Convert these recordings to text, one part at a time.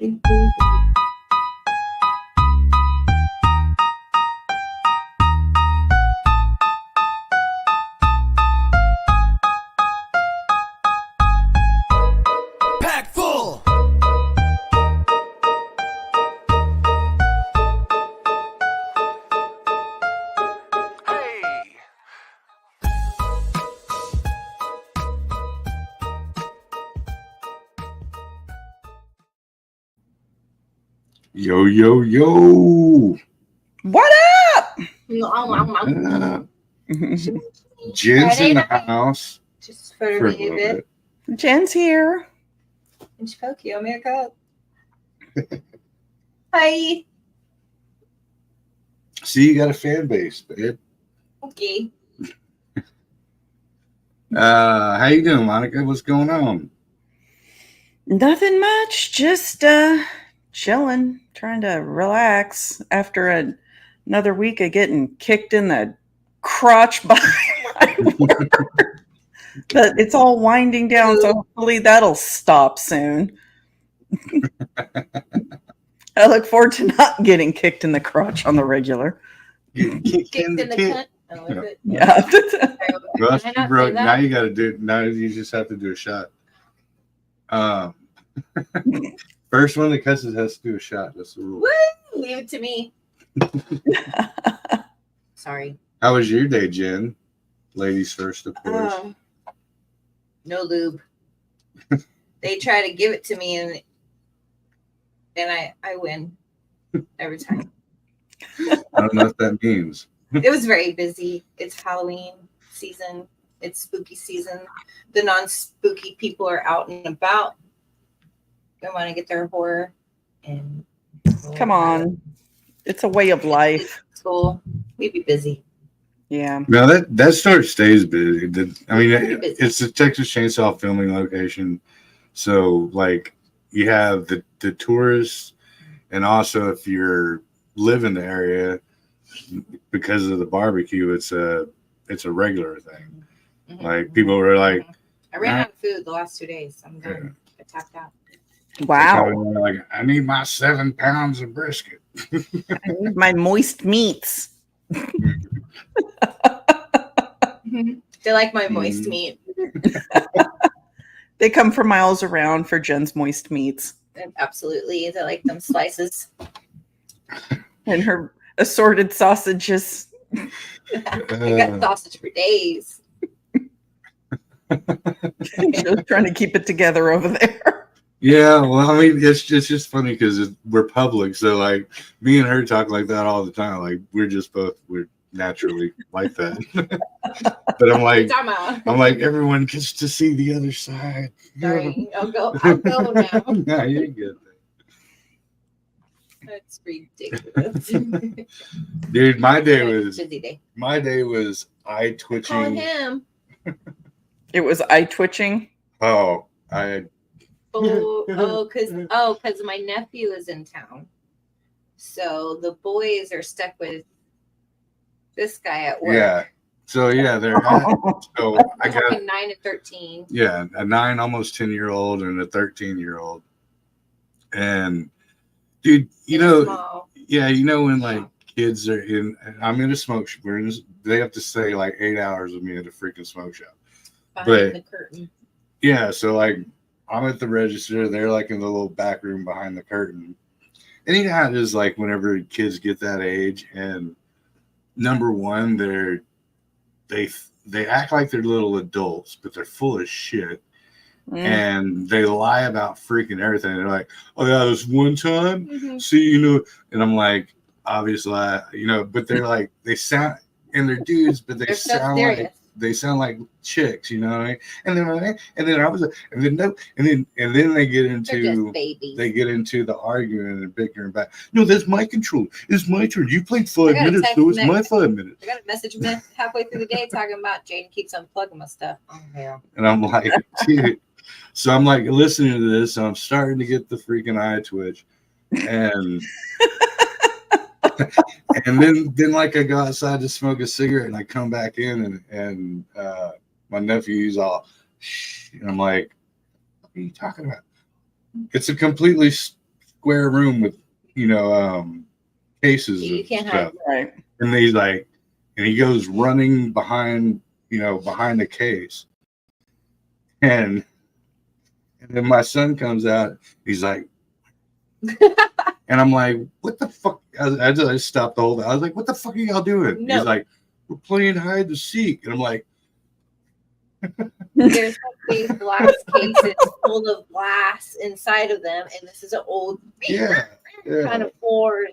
Pack full. Hey. Yo, yo, yo. What up? Jen's in the house Just for for a a little bit. bit. Jen's here. And Spokio, America. Hi. See, you got a fan base, babe. Okay. How you doing, Monica? What's going on? Nothing much. Just chilling, trying to relax after another week of getting kicked in the crotch by my work. But it's all winding down, so hopefully that'll stop soon. I look forward to not getting kicked in the crotch on the regular. Getting kicked in the cunt. tit. Oh, is it? Yeah. Well, that's Can I too not broke. say that? Now you got to do. Now you just have to do a shot. First one that cusses has to do a shot. That's the rule. Woo! Leave it to me. Sorry. How was your day, Jen? Ladies first, of course. No lube. They try to give it to me and I win every time. I don't know what that means. It was very busy. It's Halloween season. It's spooky season. The non-spooky people are out and about. They want to get their horror and Come on. It's a way of life. School. We'd be busy. Yeah. No, that store stays busy. I mean, Pretty busy. it's a Texas Chainsaw filming location, so like you have the tourists, and also if you're live in the area, because of the barbecue, it's a regular thing. Mhm. Like people were like, I ran out of food the last 2 days. I'm done. I tapped out. Wow. like I need my 7 pounds of brisket. I need my moist meats. They like my moist meat. They come from miles around for Jen's moist meats Absolutely. They like them slices. and her assorted sausages. I got sausage for days. Just trying to keep it together over there. Yeah, well, I mean, it's just funny because we're public, so like me and her talk like that all the time. Like we're naturally like that. But I'm like everyone gets to see the other side. Sorry, I'll go now. No, you're good. That's ridiculous. Dude, my day Busy day. was eye Calling twitching. him. It was eye twitching. Oh, I Because my nephew is in town. So the boys are stuck with this guy at work. yeah. So yeah, so I got 9 and 13. yeah, a 9, almost 10-year-old and a 13-year-old. And dude, Small. yeah, when like kids are I'm in a smoke shop. They have to stay like 8 hours with me at a freaking smoke shop. Behind the curtain. Yeah, so like I'm at the register, they're like in the little back room behind the curtain. And you know how it is like whenever kids get that age, and number one, they act like they're little adults, but they're full of shit. And they lie about freaking everything. They're like, oh yeah, this one time, see, and I'm like, obviously, but they're like, they sound, and they're dudes, but they sound like chicks, you know what I mean? And then they get into the arguing and bickering back. No, that's my control. It's my turn. You played 5 minutes, so it's my 5 minutes. I got a message halfway through the day talking about Jaden keeps unplugging my stuff. Oh hell. And I'm like, dude. So I'm like listening to this, and I'm starting to get the freaking eye twitch. And and then like I go outside to smoke a cigarette, and I come back in, and my nephew's all, shh, and I'm like, what are you talking about? It's a completely square room with, cases You of can't stuff. hide. Right. And he's like, and he goes running behind the case. And then my son comes out. He's like, and I'm like, what the fuck? I just stopped the whole thing. I was like, what the fuck are y'all doing? No. He's like, we're playing hide and seek. And I'm like, There's like these glass cases full of glass inside of them, and this is an old yeah. kind of floor.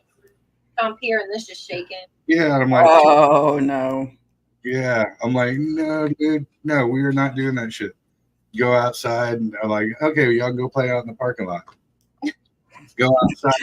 Stomp here, and this just shaking. Yeah. And I'm like, Oh no. yeah. I'm like, no, dude, no, we are not doing that shit. Go outside. And I'm like, okay, y'all can go play out in the parking lot. Go outside.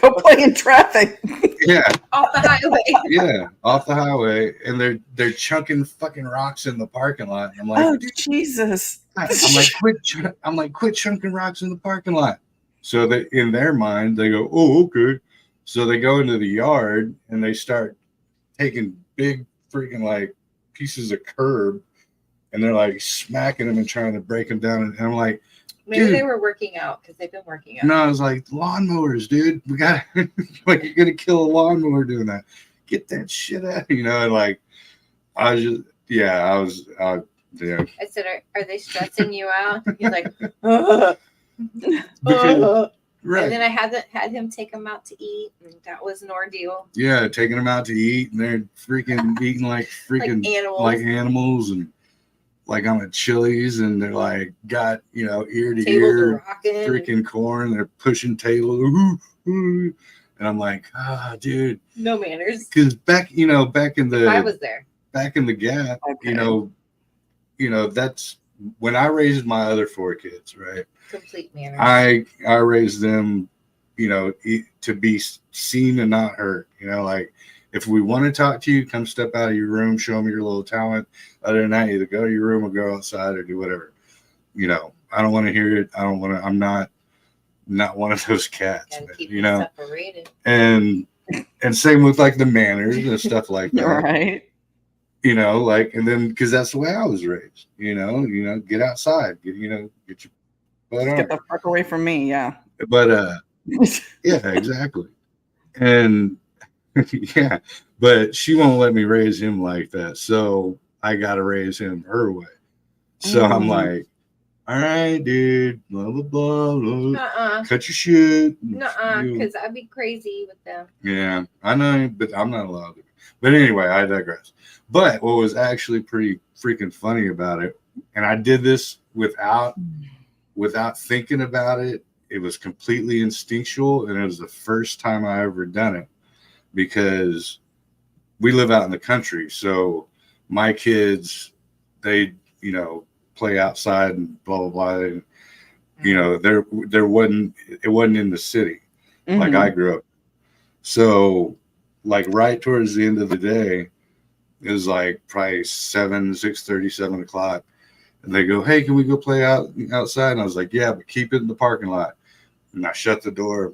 Go play in traffic. Yeah. Off the highway. Yeah, off the highway, and they're chunking fucking rocks in the parking lot. And I'm like, Oh Jesus! I'm like, quit chunking rocks in the parking lot. So that in their mind, they go, oh, okay. So they go into the yard and they start taking big freaking like pieces of curb, and they're like smacking them and trying to break them down. And I'm like, Maybe dude, they were working out because they've been working out. no, I was like, lawnmowers, dude. We got like, you're gonna kill a lawnmower doing that. Get that shit out, and like, I was just, yeah, I was, yeah. I said, "Are they stressing you out?" He's like, Because, right. And then I had him take them out to eat, and that was an ordeal. Yeah, taking them out to eat, and they're freaking eating like freaking like animals, and like I'm at Chili's, and they're like got ear to Tables ear are rocking. freaking corn. They're pushing tables, and I'm like, dude, No manners. because back in the I was there. back in the Gap, Okay. that's when I raised my other 4 kids, right? Complete manners. I raised them, to be seen and not hurt. Like if we want to talk to you, come step out of your room, show me your little talent. Other than that, either go to your room or go outside or do whatever. I don't want to hear it. I don't want to. I'm not one of those cats, Gotta keep separated. And same with like the manners and stuff like that. Right. Like, and then because that's the way I was raised. Get outside, get your butt on. Get the fuck away from me, yeah. But yeah, exactly. And yeah, but she won't let me raise him like that. So I gotta raise him her way. So I'm like, all right, dude, blah blah blah, blah. Cut your shit. Because I'd be crazy with them. Yeah, I know, but I'm not allowed to. But anyway, I digress. But what was actually pretty freaking funny about it, and I did this without thinking about it. It was completely instinctual, and it was the first time I ever done it because we live out in the country. So my kids, they, play outside and blah, blah, blah. And, it wasn't in the city like I grew up. So like right towards the end of the day, it was like probably 6:30, 7 o'clock. And they go, hey, can we go play outside? And I was like, yeah, but keep it in the parking lot. And I shut the door.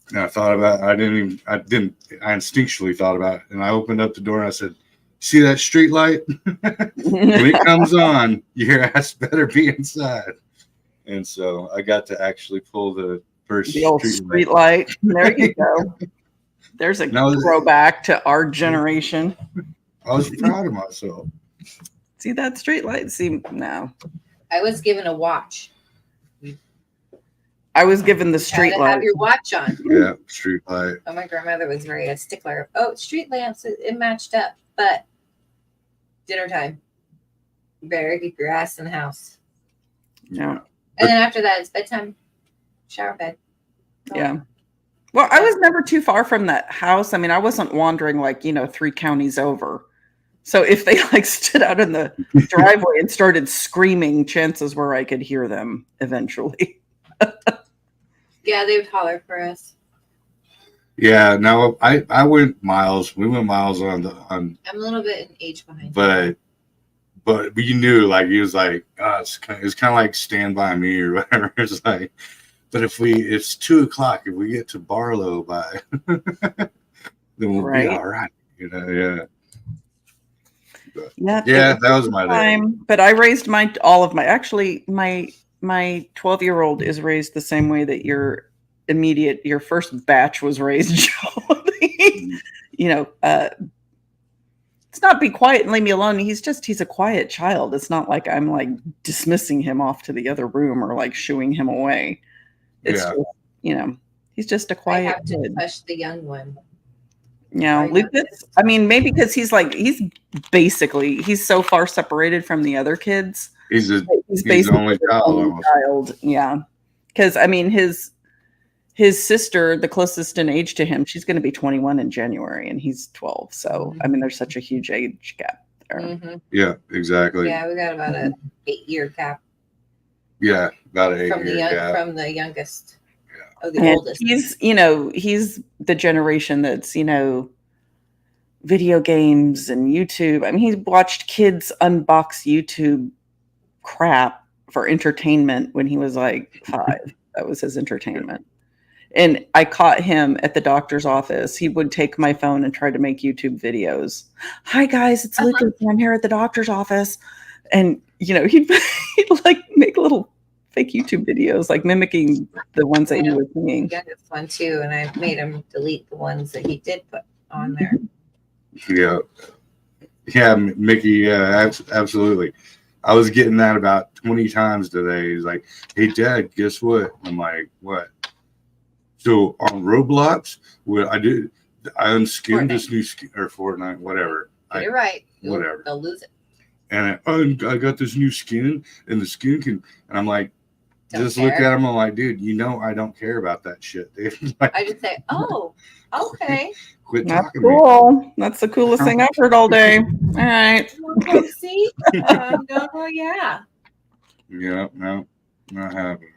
And I thought about it. I instinctually thought about it. And I opened up the door and I said, see that street light? When it comes on, your ass better be inside. And so I got to actually pull the old street light. There you go. There's a throwback to our generation. I was proud of myself. See that street light? See, no. I was given a watch. I was given the street light. Have your watch on. Yeah, street light. Oh, my grandmother was very a stickler. Oh, street lamps, it matched up. But dinner time. You better keep your ass in the house. Yeah. And then after that, it's bedtime. Shower, bed. Yeah. Well, I was never too far from that house. I mean, I wasn't wandering like, 3 counties over. So if they like stood out in the driveway and started screaming, chances were I could hear them eventually. Yeah, they would holler for us. Yeah, no, I went miles. We went miles on. I'm a little bit in age behind. But you knew, like, he was like, it's kind of like Stand By Me or whatever. It's like, but it's 2 o'clock. If we get to Barlow by, then we'll be all right. Yeah. But, yeah, that was my day. But I raised my 12-year-old is raised the same way that your your first batch was raised, Joe. You know, it's not be quiet and leave me alone. He's a quiet child. It's not like I'm like dismissing him off to the other room or like shooing him away. It's just, you know, he's just a quiet I have to kid. push the young one. Yeah, Lucas. I mean, maybe because he's so far separated from the other kids. He's basically the only child. Yeah, because I mean, his sister, the closest in age to him, she's going to be 21 in January, and he's 12. So I mean, there's such a huge age gap there. Mm-hmm. Yeah, exactly. Yeah, we got about an 8-year gap. Yeah, about an 8-year gap from the youngest. Oh, the oldest. He's the generation that's, video games and YouTube. I mean, he watched kids unbox YouTube crap for entertainment when he was like 5. That was his entertainment. And I caught him at the doctor's office. He would take my phone and try to make YouTube videos. Hi guys, it's Lucas. I'm here at the doctor's office. And he'd like make little fake YouTube videos, like mimiking the ones that he was seeing. Yeah, this one too, and I made him delete the ones that he did put on there. Yeah, Mickey. Yeah, absolutely. I was getting that about 20 times today. He's like, "Hey, Dad, guess what?" I'm like, "What?" So on Roblox, what I did, I unskinned this new skin, or Fortnite, whatever. You're right. Whatever. They'll lose it. And I got this new skin, and the skin can. And I'm like, looked at him. I'm like, dude, I don't care about that shit, dude. Like, I just say, oh, okay. Quit That's talking cool. To me. That's the coolest thing I've heard all day. All right. See? Oh, yeah. Yeah, no, not happening.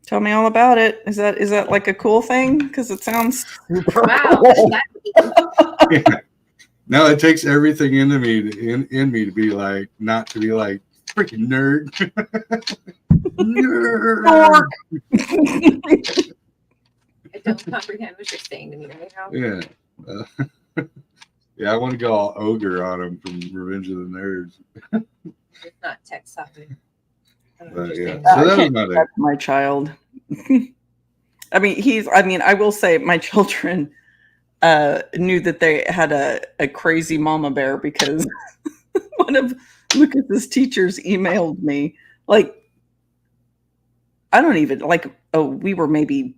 Tell me all about it. Is that like a cool thing? Because it sounds super cool. Yeah. No, it takes everything in me to be like, not to be like freaking nerd. Nerd. I don't comprehend what you're saying to me right now. Yeah. Yeah, I want to go all ogre on him from Revenge of the Nerds. It's not tech something. But yeah, so that was my day. My child. I mean, I will say my children knew that they had a crazy mama bear because one of Lucas's teachers emailed me we were maybe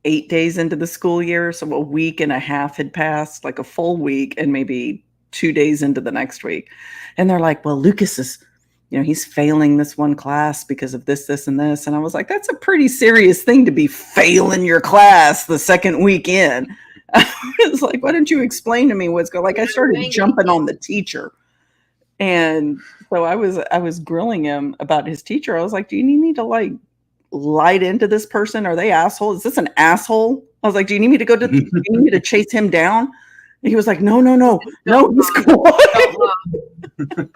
8 days into the school year, so a week and a half had passed, like a full week, and maybe 2 days into the next week, and they're like, "Well, Lucas is, he's failing this one class because of this, this, and this," and I was like, "That's a pretty serious thing to be failing your class the second week in." I was like, "Why don't you explain to me what's going?" Like I started jumping on the teacher, and so I was grilling him about his teacher. I was like, "Do you need me to like light into this person? Are they assholes? Is this an asshole?" I was like, "Do you need me to do you need me to chase him down?" And he was like, no, he's cool.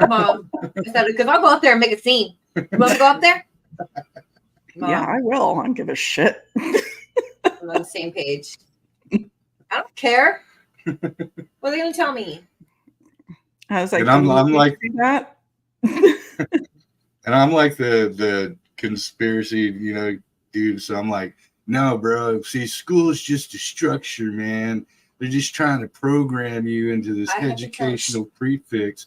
Mom, because I'll go up there and make a scene. You want to go up there? Mom. Yeah, I will. I don't give a shit. I'm on the same page. I don't care. What are they going to tell me? I was like, and I'm like that. And I'm like the conspiracy, dude. So I'm like, no, bro. See, school is just a structure, man. They're just trying to program you into this educational prefix.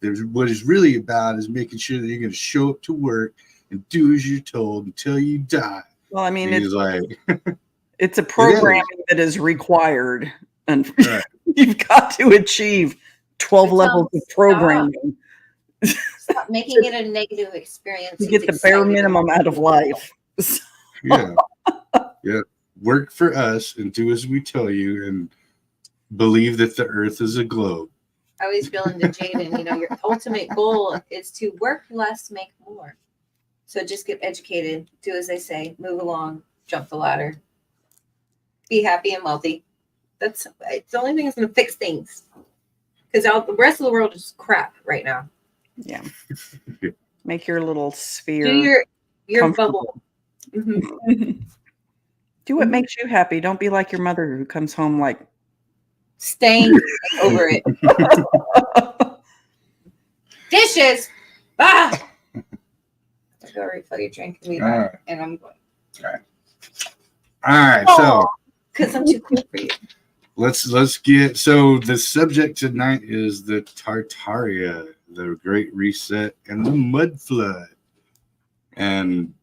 What it's really about is making sure that you're going to show up to work and do as you're told until you die. Well, I mean, it's a programming that is required, and you've got to achieve 12 levels of programming. Stop making it a negative experience. You get the bare minimum out of life. Yeah. Work for us and do as we tell you, and believe that the earth is a globe. I always feel into Jaden, your ultimate goal is to work less, make more. So just get educated, do as they say, move along, jump the ladder, be happy and wealthy. It's the only thing that's going to fix things. Because the rest of the world is crap right now. Yeah. Make your little sphere. Do your bubble. Mm-hmm. Do what makes you happy. Don't be like your mother who comes home like staying over it. Dishes. Ah. Go refill your drink and I'm going. All right. All right, so Because I'm too cool for you. let's get, so the subject tonight is the Tartaria, the Great Reset, and the Mud Flood. And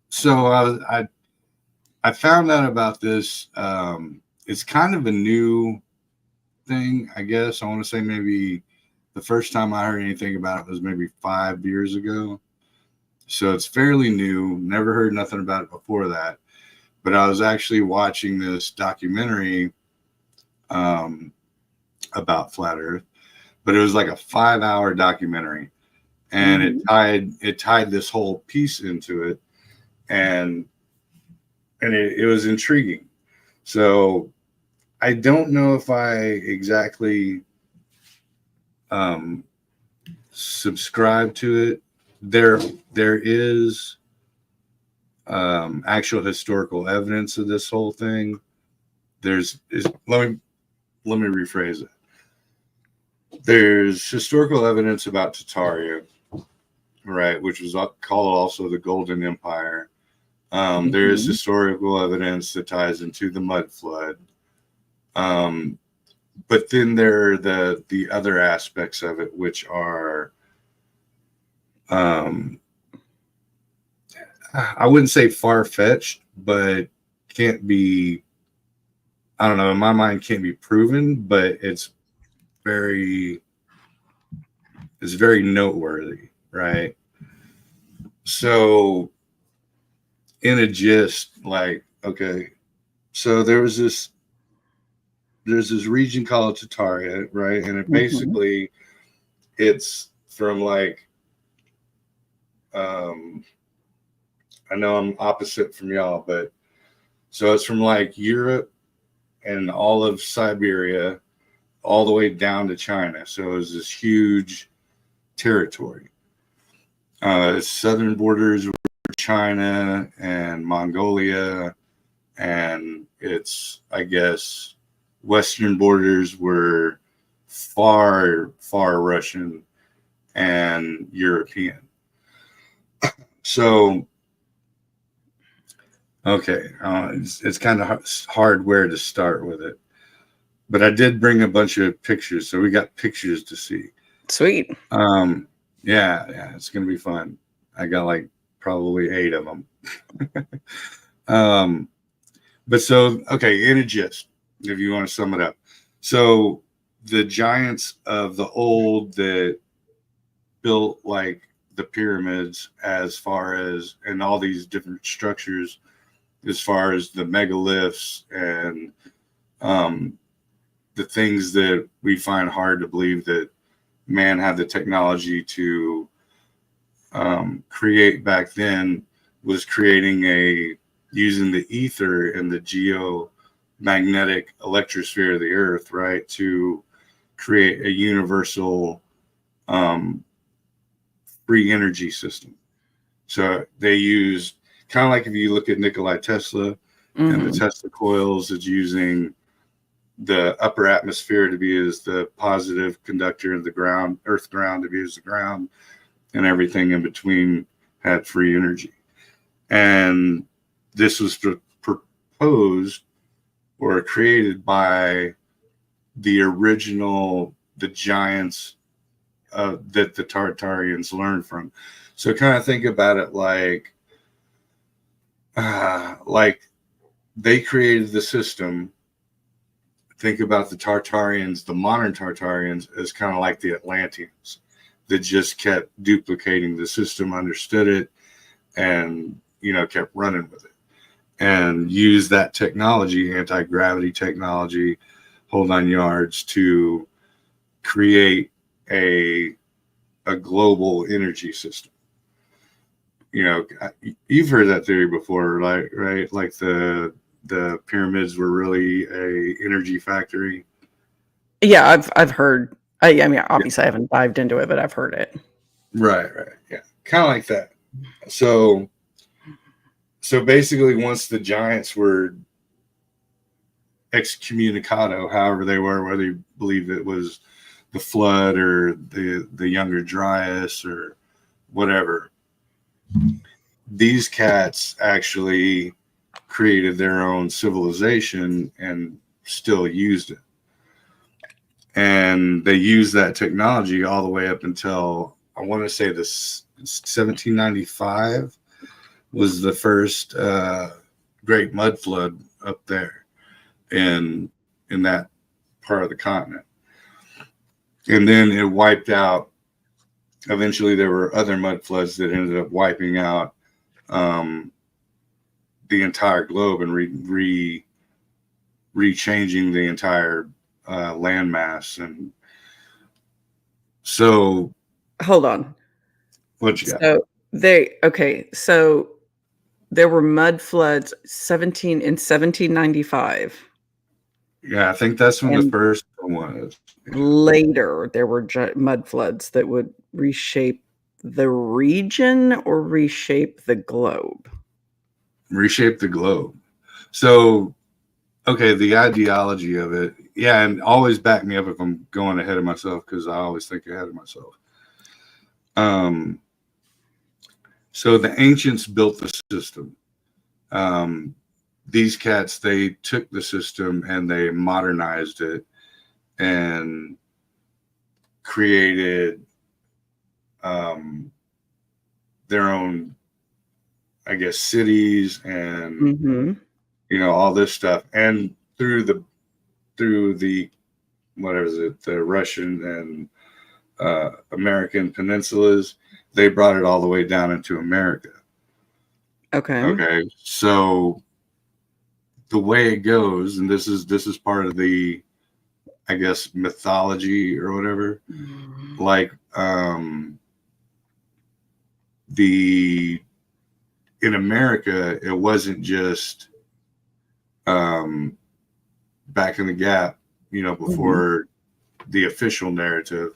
so I found out about this. It's kind of a new thing, I guess. I want to say maybe the first time I heard anything about it was maybe 5 years ago. So it's fairly new. Never heard nothing about it before that. But I was actually watching this documentary about flat Earth, but it was like a 5-hour documentary, and it tied this whole piece into it, and it was intriguing. So I don't know if I exactly subscribe to it. There is actual historical evidence of this whole thing. Let me rephrase it. There's historical evidence about Tartaria, right, which was called also the Golden Empire. There is historical evidence that ties into the mud flood. But then there are the other aspects of it, which are, I wouldn't say far-fetched, but can't be, I don't know, in my mind can't be proven, but it's very noteworthy, right? So in a gist, like, okay, so there's this region called Tartaria, right? And it basically, it's from like, I know I'm opposite from y'all, but so it's from like Europe and all of Siberia all the way down to China. So it was this huge territory. Southern borders were China and Mongolia, and its, I guess, western borders were far Russian and European. So, okay, it's kind of hard where to start with it, but I did bring a bunch of pictures, so we got pictures to see. Sweet. Yeah, it's gonna be fun. I got like probably 8 of them. But so, okay, in a gist, if you want to sum it up. So the giants of the old that built like the pyramids, as far as, and all these different structures, as far as the megaliths and the things that we find hard to believe that man had the technology to create back then, was creating using the ether and the geomagnetic electrosphere of the earth, right, to create a universal free energy system. So they used, kind of like if you look at Nikola Tesla and the Tesla coils, it's using the upper atmosphere to be as the positive conductor, and the ground, earth ground, to be as the ground, and everything in between had free energy. And this was proposed or created by the giants that the Tartarians learned from. So kind of think about it like they created the system. Think about the Tartarians, the modern Tartarians, as kind of like the Atlanteans that just kept duplicating the system, understood it, and, kept running with it, and used that technology, anti-gravity technology, whole 9 yards, to create a global energy system. You've heard that theory before, right? Like the pyramids were really a energy factory. Yeah, I've heard. I mean, obviously, I haven't dived into it, but I've heard it. Right. Yeah, kind of like that. So basically, once the giants were excommunicado, however they were, whether you believe it was the flood or the younger Dryas or whatever, these cats actually created their own civilization and still used it. And they used that technology all the way up until, I want to say, this 1795 was the first great mud flood up there in that part of the continent. And then it wiped out. Eventually, there were other mud floods that ended up wiping out the entire globe and rechanging the entire landmass. And so, hold on. What you got? So there were mud floods in 1795. Yeah, I think that's when the first one was. Later, there were mud floods that would reshape the region or reshape the globe. Reshape the globe. So, okay, the ideology of it. Yeah, and always back me up if I'm going ahead of myself, because I always think ahead of myself. So the ancients built the system. These cats, they took the system and they modernized it and created their own, I guess, cities and all this stuff. And through the what is it, the Russian and American peninsulas, they brought it all the way down into America. Okay. So the way it goes, and this is part of the, I guess, mythology or whatever. Like in America, it wasn't just back in the gap, before the official narrative.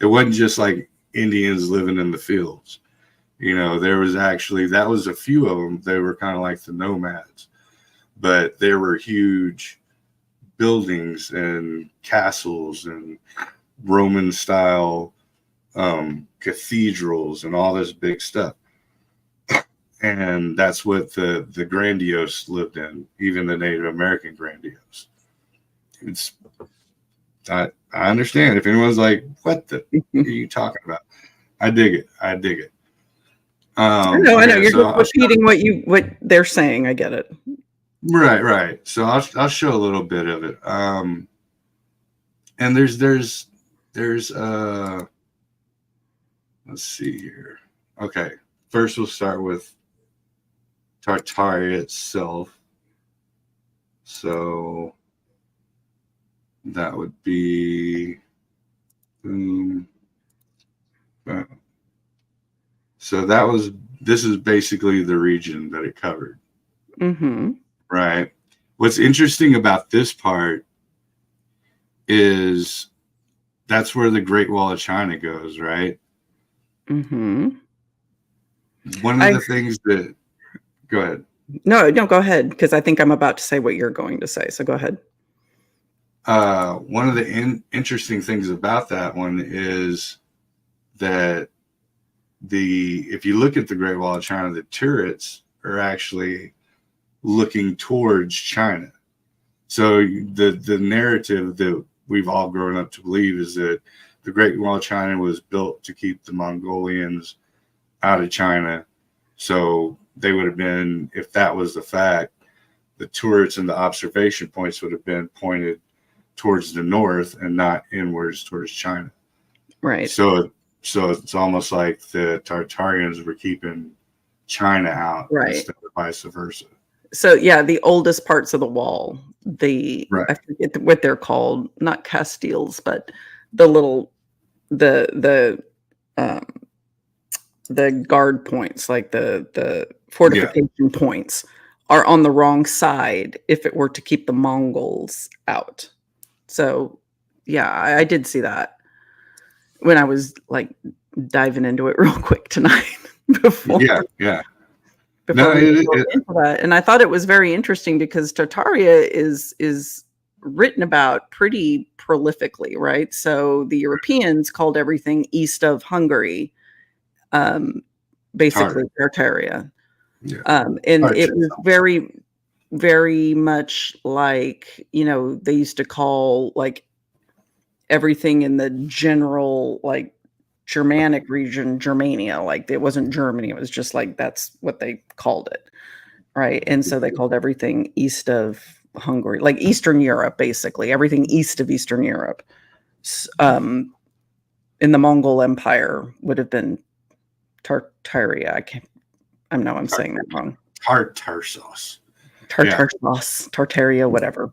It wasn't just like Indians living in the fields. There was actually, that was a few of them. They were kind of like the nomads, but there were huge buildings and castles and Roman style cathedrals and all this big stuff. And that's what the grandiose lived in, even the Native American grandiose. I understand if anyone's like, what the are you talking about? I dig it. I know. I know. You're just repeating what they're saying. I get it. Right. So I'll show a little bit of it. And there's let's see here. Okay. First we'll start with Tartaria itself. So that would be so this is basically the region that it covered. Right. What's interesting about this part is that's where the Great Wall of China goes, right? One of the things that, go ahead. No, go ahead, because I think I'm about to say what you're going to say. So go ahead. One of the interesting things about that one is that if you look at the Great Wall of China, the turrets are actually looking towards China. So the narrative that we've all grown up to believe is that the Great Wall of China was built to keep the Mongolians out of China. So they would have been, if that was the fact, the turrets and the observation points would have been pointed towards the north and not inwards towards China. Right. So it's almost like the Tartarians were keeping China out, right, instead of vice versa. So yeah, the oldest parts of the wall, I forget what they're called, not castiles, but the little the guard points, like the fortification points, are on the wrong side if it were to keep the Mongols out. So yeah, I did see that when I was like diving into it real quick tonight before. Yeah. Before we go into that. And I thought it was very interesting because Tartaria is written about pretty prolifically, right? So the Europeans called everything east of Hungary basically Tartaria. Yeah. And it was very, very much like, they used to call like everything in the general like Germanic region Germania. Like it wasn't Germany, it was just like that's what they called it. Right. And so they called everything east of Hungary, like Eastern Europe, basically everything east of Eastern Europe. In the Mongol Empire would have been Tartaria. I'm saying that wrong. Tartar sauce. Tartar sauce, Tartaria, whatever.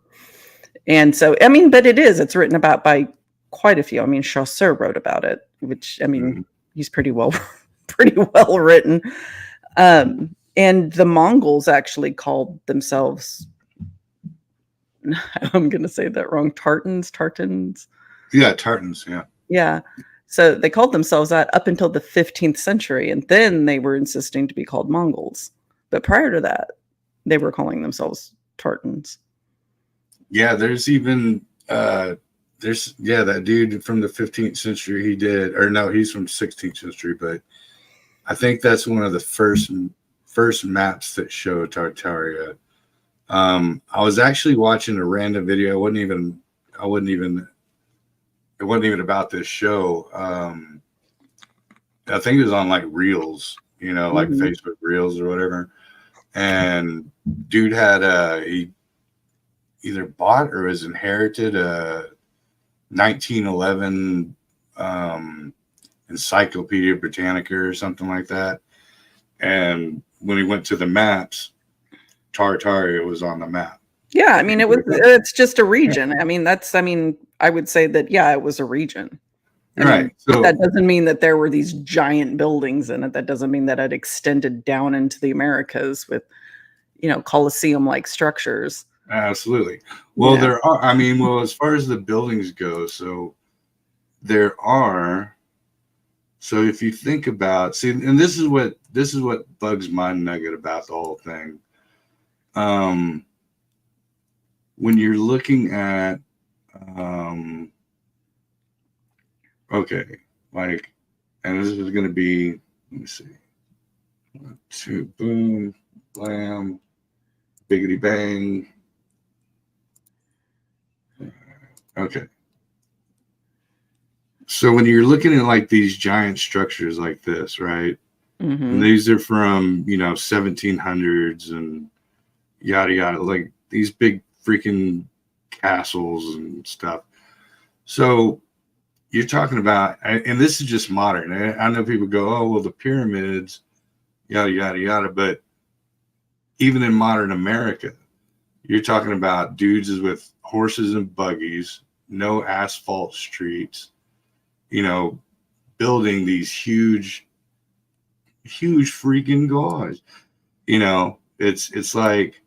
And so, I mean, but it's written about by quite a few. I mean, Chaucer wrote about it, which, I mean, he's pretty well written. And the Mongols actually called themselves, I'm going to say that wrong, Tartans. Yeah, Tartans, yeah. Yeah. So they called themselves that up until the 15th century, and then they were insisting to be called Mongols. But prior to that, they were calling themselves Tartans. Yeah, there's even that dude from the 15th century. He's from 16th century, but I think that's one of the first maps that show Tartaria. I was actually watching a random video. It wasn't even about this show. I think it was on like Reels, like Facebook Reels or whatever. And dude had he either bought or was inherited a 1911 Encyclopedia Britannica or something like that. And when he went to the maps, Tartaria was on the map. Yeah, I mean, it's just a region. I mean, I would say that, yeah, it was a region. Right. So that doesn't mean that there were these giant buildings in it. That doesn't mean that it extended down into the Americas with, Colosseum-like structures. Absolutely. Well, there are, as far as the buildings go, so if you think about, and this is what bugs my nugget about the whole thing. When you're looking at, okay, like, and this is going to be, let me see, 1, 2, boom, blam, biggity bang. Okay. So when you're looking at like these giant structures like this, right? And these are from, 1700s and yada, yada, like these big freaking castles and stuff. So you're talking about, and this is just modern. I know people go, oh, well, the pyramids, yada, yada, yada. But even in modern America, you're talking about dudes with horses and buggies, no asphalt streets, building these huge freaking gauze. It's like,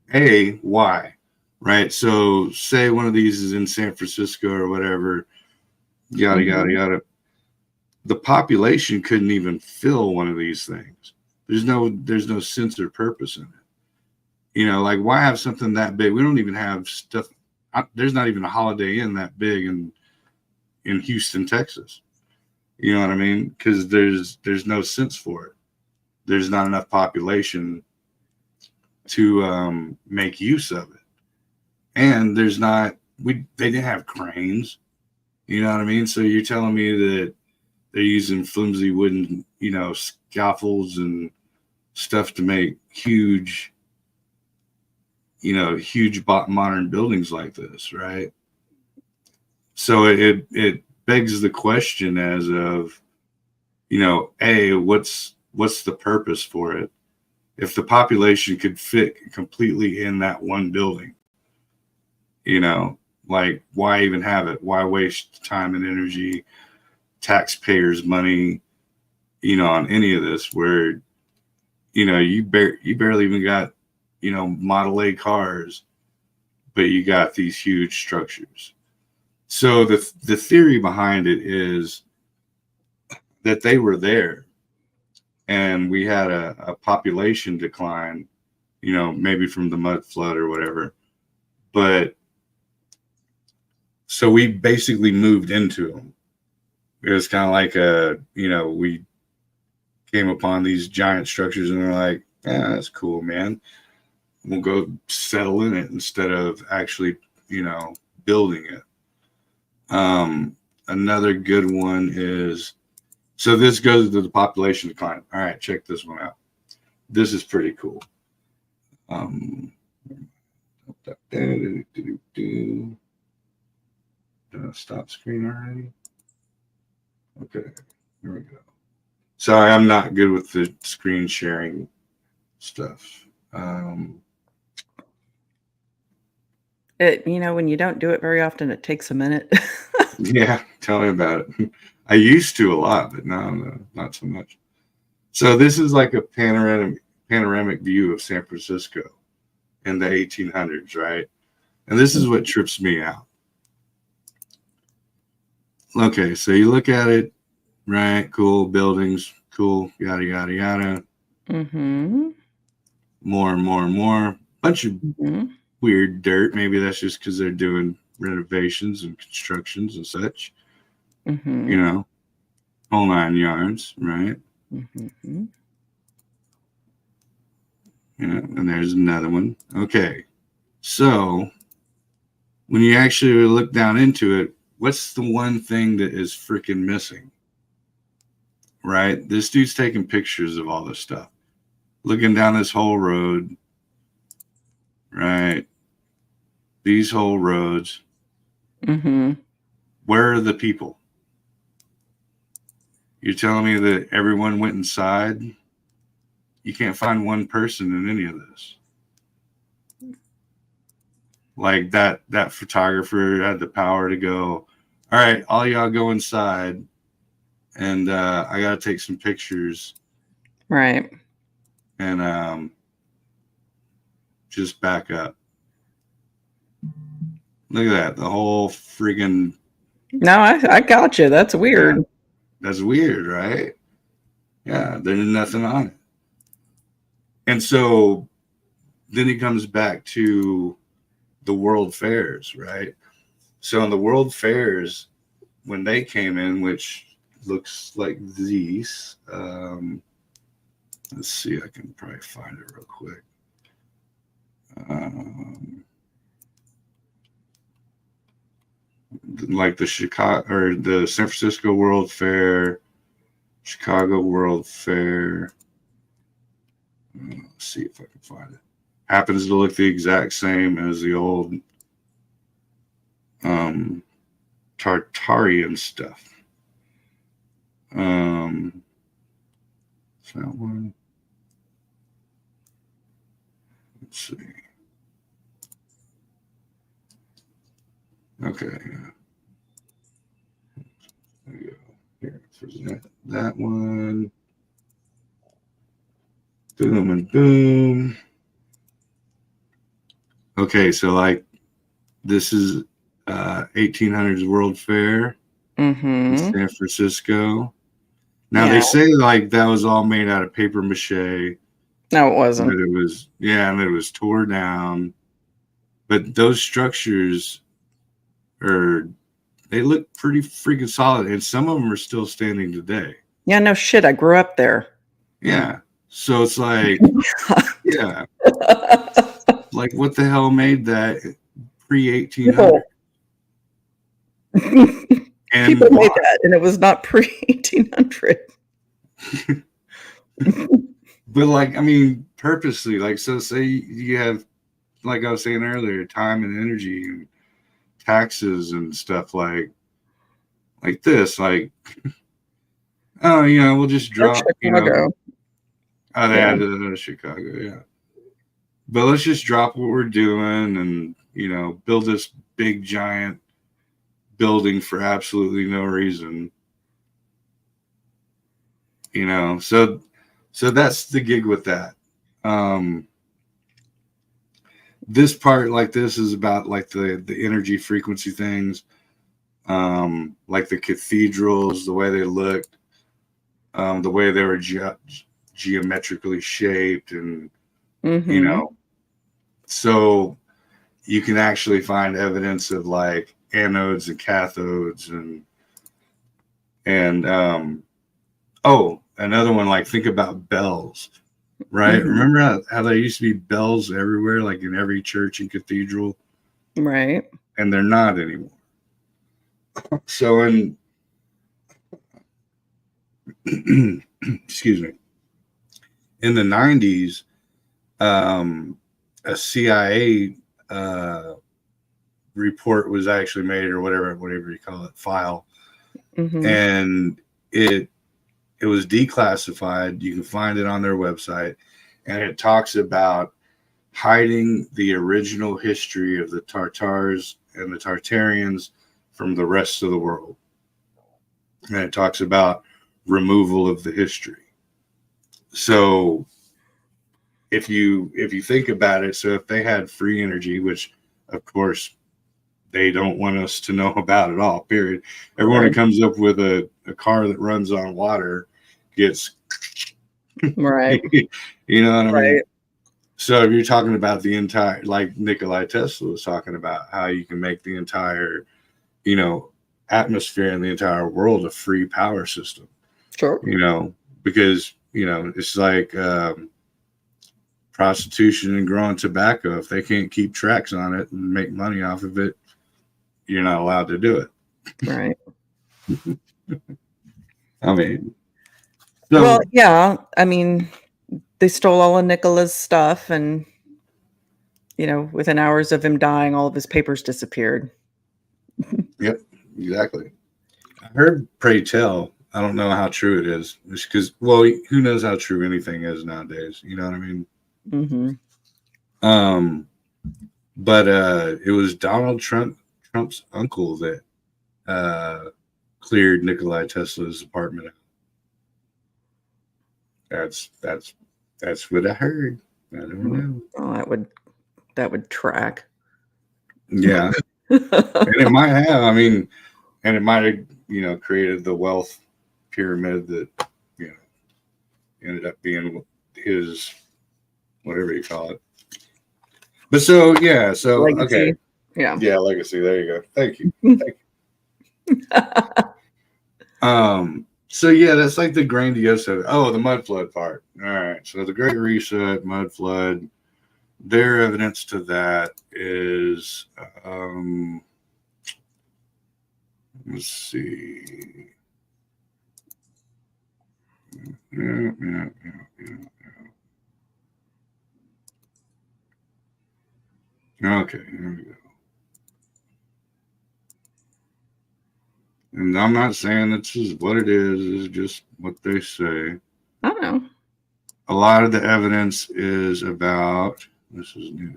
hey, why? Right? So say one of these is in San Francisco or whatever, yada, yada, yada. The population couldn't even fill one of these things. There's no sense or purpose in it. Like, why have something that big? We don't even have stuff. There's not even a Holiday Inn that big in Houston, Texas. You know what I mean? Because there's no sense for it. There's not enough population to make use of it. And they didn't have cranes. You know what I mean? So you're telling me that they're using flimsy wooden, scaffolds and stuff to make huge modern buildings like this, right? So it begs the question as of, what's the purpose for it? If the population could fit completely in that one building, like, why even have it? Why waste time and energy, taxpayers' money, on any of this where, you barely even got, Model A cars, but you got these huge structures. So the theory behind it is that they were there and we had a population decline, maybe from the mud flood or whatever. But so we basically moved into them. It was kind of like we came upon these giant structures and we're like, yeah, that's cool, man. we'll go settle in it instead of actually, building it. Another good one is, so this goes to the population decline. All right, check this one out. This is pretty cool. Did I stop screen already? Okay, here we go. Sorry, I'm not good with the screen sharing stuff. When you don't do it very often, it takes a minute. Yeah, tell me about it. I used to a lot, but now no, not so much. So this is like a panoramic view of San Francisco in the 1800s, right? And this is what trips me out. Okay, so you look at it, right? Cool buildings, cool, yada yada yada. Mm-hmm. More and more and more. Bunch of weird dirt. Maybe that's just because they're doing renovations and constructions and such. Mm-hmm. Whole 9 yards, right? Mm-hmm. And there's another one. Okay, so when you actually look down into it, what's the one thing that is freaking missing? Right? This dude's taking pictures of all this stuff. Looking down this whole road, right? These whole roads. Mm-hmm. Where are the people? You're telling me that everyone went inside? You can't find one person in any of this. Like that photographer had the power to go, all right, all y'all go inside, and I gotta take some pictures. Right. And just back up. Look at that. The whole friggin' No, I got you. That's weird. Yeah, that's weird, right? Yeah, there's nothing on it. And so then he comes back to the world fairs, right? So in the world fairs, when they came in, which looks like these, let's see, I can probably find it real quick. Like the Chicago or the San Francisco World Fair, Chicago World Fair. Let's see if I can find it. Happens to look the exact same as the old Tartarian stuff. Is that one? Let's see. Okay. There you go. Here, present that one. Boom and boom. Okay, so like this is 1800s World Fair in San Francisco. Now they say like that was all made out of paper mache. No, it wasn't. But it was, and it was tore down. But those structures they look pretty freaking solid, and some of them are still standing today. Yeah, no shit. I grew up there. Yeah. So it's like, yeah. Like, what the hell made that pre-1800? And people made that, and it was not pre-1800. But, like, I mean, purposely, like, so say you have, like I was saying earlier, time and energy and taxes and stuff like this, like, oh, we'll just drop, Chicago. Oh, they added it to Chicago, yeah. But let's just drop what we're doing and, build this big, giant building for absolutely no reason. So that's the gig with that. This part, like this, is about like the energy frequency things, like the cathedrals, the way they looked, the way they were geometrically shaped, and so you can actually find evidence of like anodes and cathodes and another one, like think about bells. right? Mhm. Remember how there used to be bells everywhere, like in every church and cathedral, Right. and they're not anymore. So excuse me, in the 90s, a CIA report was actually made, or whatever you call it, file, Hmm. and it was declassified. You can find it on their website, and it talks about hiding the original history of the Tartars and the Tartarians from the rest of the world. And it talks about removal of the history. So if you think about it, so if they had free energy, which of course they don't want us to know about at all, period. Everyone Right. who comes up with a car that runs on water gets Right. you know what I mean? Right. So if you're talking about the entire, like Nikolai Tesla was talking about, how you can make the entire, you know, atmosphere in the entire world a free power system, Sure. you know, because, it's like prostitution and growing tobacco. If they can't keep tracks on it and make money off of it, you're not allowed to do it. Right. I mean, Well, so yeah. I mean, they stole all of Nicola's stuff, and within hours of him dying, all of his papers disappeared. yep, exactly. I heard Pray Tell. I don't know how true it is, because, well, who knows how true anything is nowadays? You know what I mean? Hmm. Um, but it was Donald Trump's uncle that cleared Nikolai Tesla's apartment out. That's what I heard. I don't know. Well, that would track. Yeah, and it might have. I mean, and it might have, created the wealth pyramid that, you know ended up being his, whatever you call it. But so yeah, so okay, Legacy. Yeah. yeah, legacy. There you go. Thank you. So yeah, that's like the grandiose of it. Oh, the mud flood part. All right. So the Great Reset, mud flood. Their evidence to that is, let's see. Yeah. Okay, here we go. And I'm not saying this is what it is. It's just what they say. I don't know. A lot of the evidence is about, this is new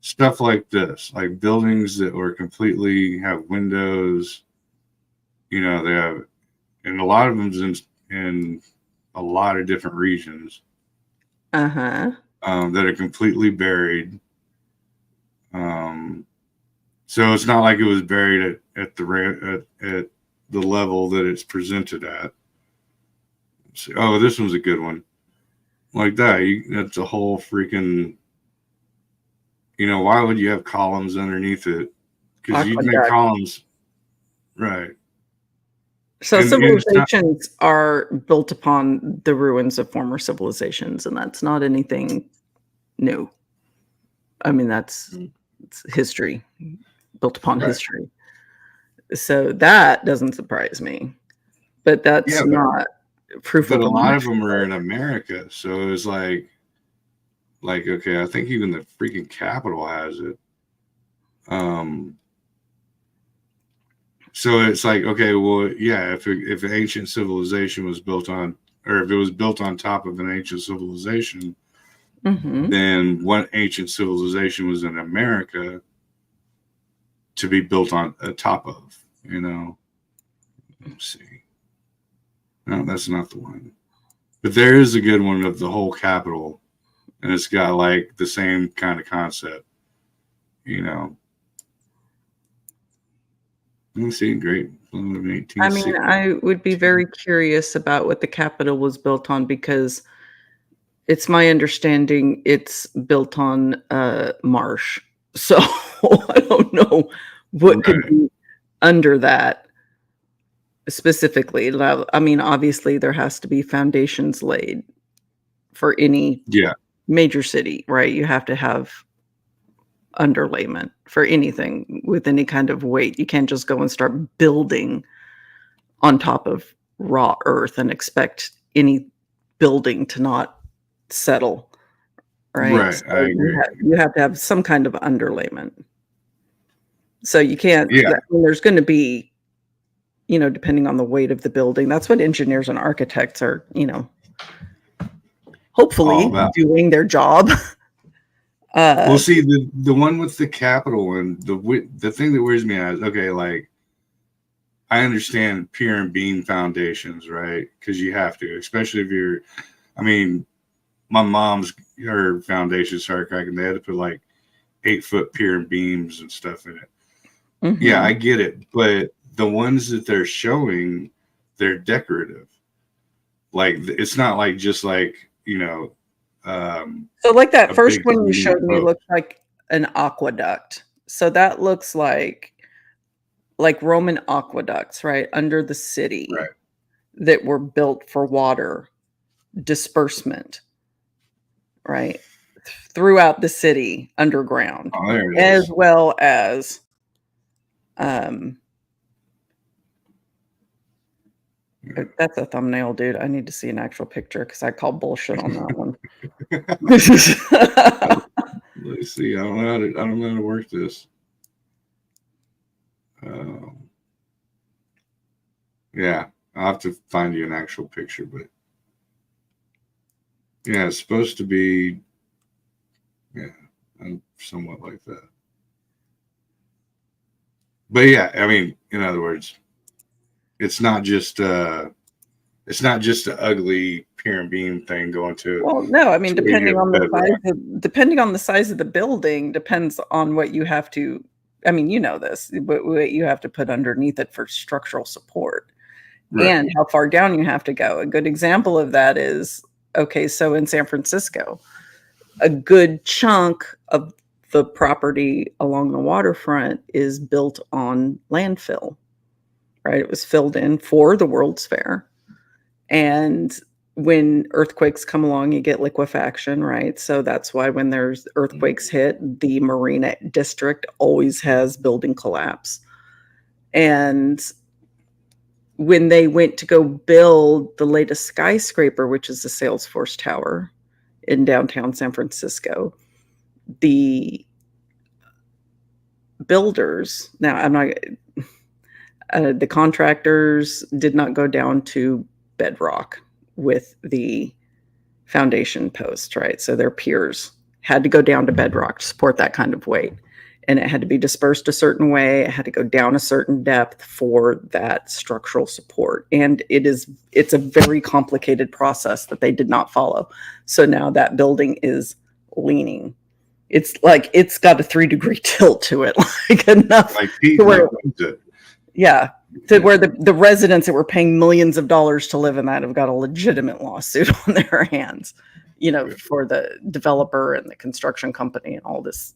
stuff like this, like buildings that were completely have windows. They have, and a lot of them's in a lot of different regions, Uh-huh. that are completely buried. So it's not like it was buried at the level that it's presented at. Oh, this one's a good one. Like that, that's a whole freaking. Why would you have columns underneath it? Because you'd make Aqueduct. columns, right? So And it's not, civilizations are built upon the ruins of former civilizations, and that's not anything new. I mean, it's history, built upon right. history. So that doesn't surprise me. But that's Yeah, not proof but of a a lot of mud them are flood. in America, so it was like okay, I think even the freaking Capitol has it. So it's like, okay, well, yeah, if an ancient civilization was built on, or if it was built on top of an ancient civilization, Mm-hmm. then what ancient civilization was in America to be built on top of? Let's see. No, that's not the one. But there is a good one of the whole Capitol, and it's got like the same kind of concept. Let's see, great. I mean, 1860. I would be very curious about what the Capitol was built on, because it's my understanding it's built on marsh. So I don't know what could Right. be under that specifically. I mean, obviously there has to be foundations laid. for any Yeah. major city, right? You have to have underlayment for anything with any kind of weight. You can't just go and start building on top of raw earth and expect any building to not settle, right? Right. So I agree. you have to have some kind of underlayment. So you can't, Yeah. I mean, there's going to be, depending on the weight of the building, that's what engineers and architects are, hopefully All about. doing their job. Well, see, the one with the capital and the thing that wears me out is, okay, like, I understand pier and beam foundations, right? Because you have to, especially if you're, I mean, my mom's, her foundation started cracking. They had to put like 8-foot pier and beams and stuff in it. Mhm. Yeah, I get it. But the ones that they're showing, they're decorative. Like, it's not like just like, So like that a first big one you leaning showed me boat. looked like an aqueduct. So that looks like Roman aqueducts, right, under the city Right. that were built for water disbursement, right, throughout the city underground, Oh, there it as is. well as um that's a thumbnail, dude. I need to see an actual picture because I call bullshit on that one. Let's see. I don't know how to work this. Yeah, I'll have to find you an actual picture, but yeah, it's supposed to be, somewhat like that. But yeah, I mean, in other words, it's not just an ugly pier and beam thing going to Well, no, I mean, where you have bedrock. depending on the size of the building, depends on what you have to. I mean, you know this, but what you have to put underneath it for structural support, Right. and how far down you have to go. A good example of that is, okay, so in San Francisco, a good chunk of the property along the waterfront is built on landfill, right? It was filled in for the World's Fair. And when earthquakes come along, you get liquefaction, right? So that's why when there's earthquakes hit, the Marina District always has building collapse. And when they went to go build the latest skyscraper, which is the Salesforce Tower in downtown San Francisco, the builders, now I'm not, the contractors did not go down to bedrock with the foundation post, right? So their piers had to go down to bedrock to support that kind of weight. And it had to be dispersed a certain way. It had to go down a certain depth for that structural support. And it's a very complicated process that they did not follow. So now that building is leaning. It's like it's got a 3-degree tilt to it, like enough Like Pete to where, owns it. yeah, to where the residents that were paying millions of dollars to live in that have got a legitimate lawsuit on their hands, for the developer and the construction company and all this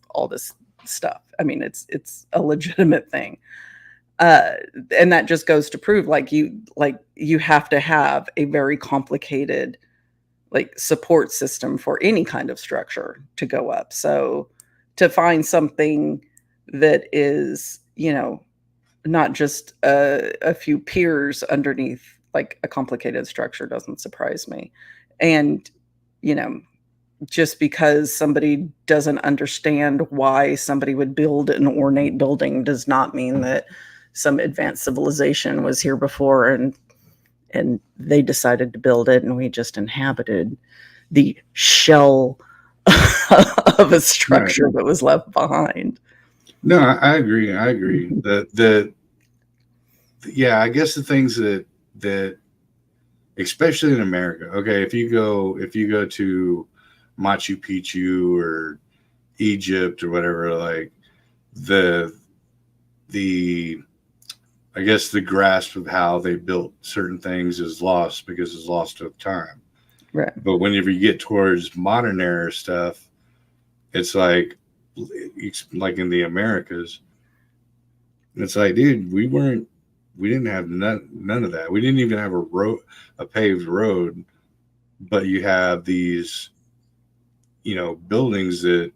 stuff. I mean, it's a legitimate thing. And that just goes to prove you have to have a very complicated support system for any kind of structure to go up. So to find something that is, not just a few piers underneath like a complicated structure doesn't surprise me. And, just because somebody doesn't understand why somebody would build an ornate building does not mean that some advanced civilization was here before and they decided to build it and we just inhabited the shell of a structure that was left behind. No, I agree. I agree. Yeah, I guess the things that especially in America. Okay, if you go to Machu Picchu or Egypt or whatever, like the I guess the grasp of how they built certain things is lost because it's lost to time. Right. But whenever you get towards modern era stuff, it's like in the Americas, it's like, dude, we didn't have none of that. We didn't even have a paved road but you have these, buildings that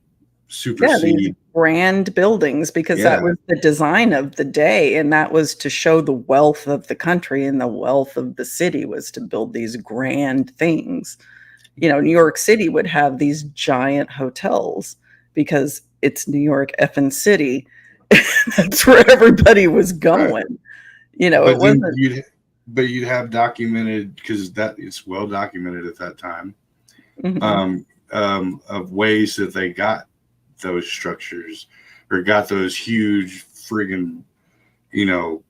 these supersede. grand buildings, because that Yeah, was the design of the day, and that was to show the wealth of the country and the wealth of the city, was to build these grand things. New York City would have these giant hotels because it's New York effing City. That's where everybody was right. going. It But then wasn't. you'd have documented, because that it's well documented at that time, Mhm. of ways that they got those structures or got those huge friggin', you know,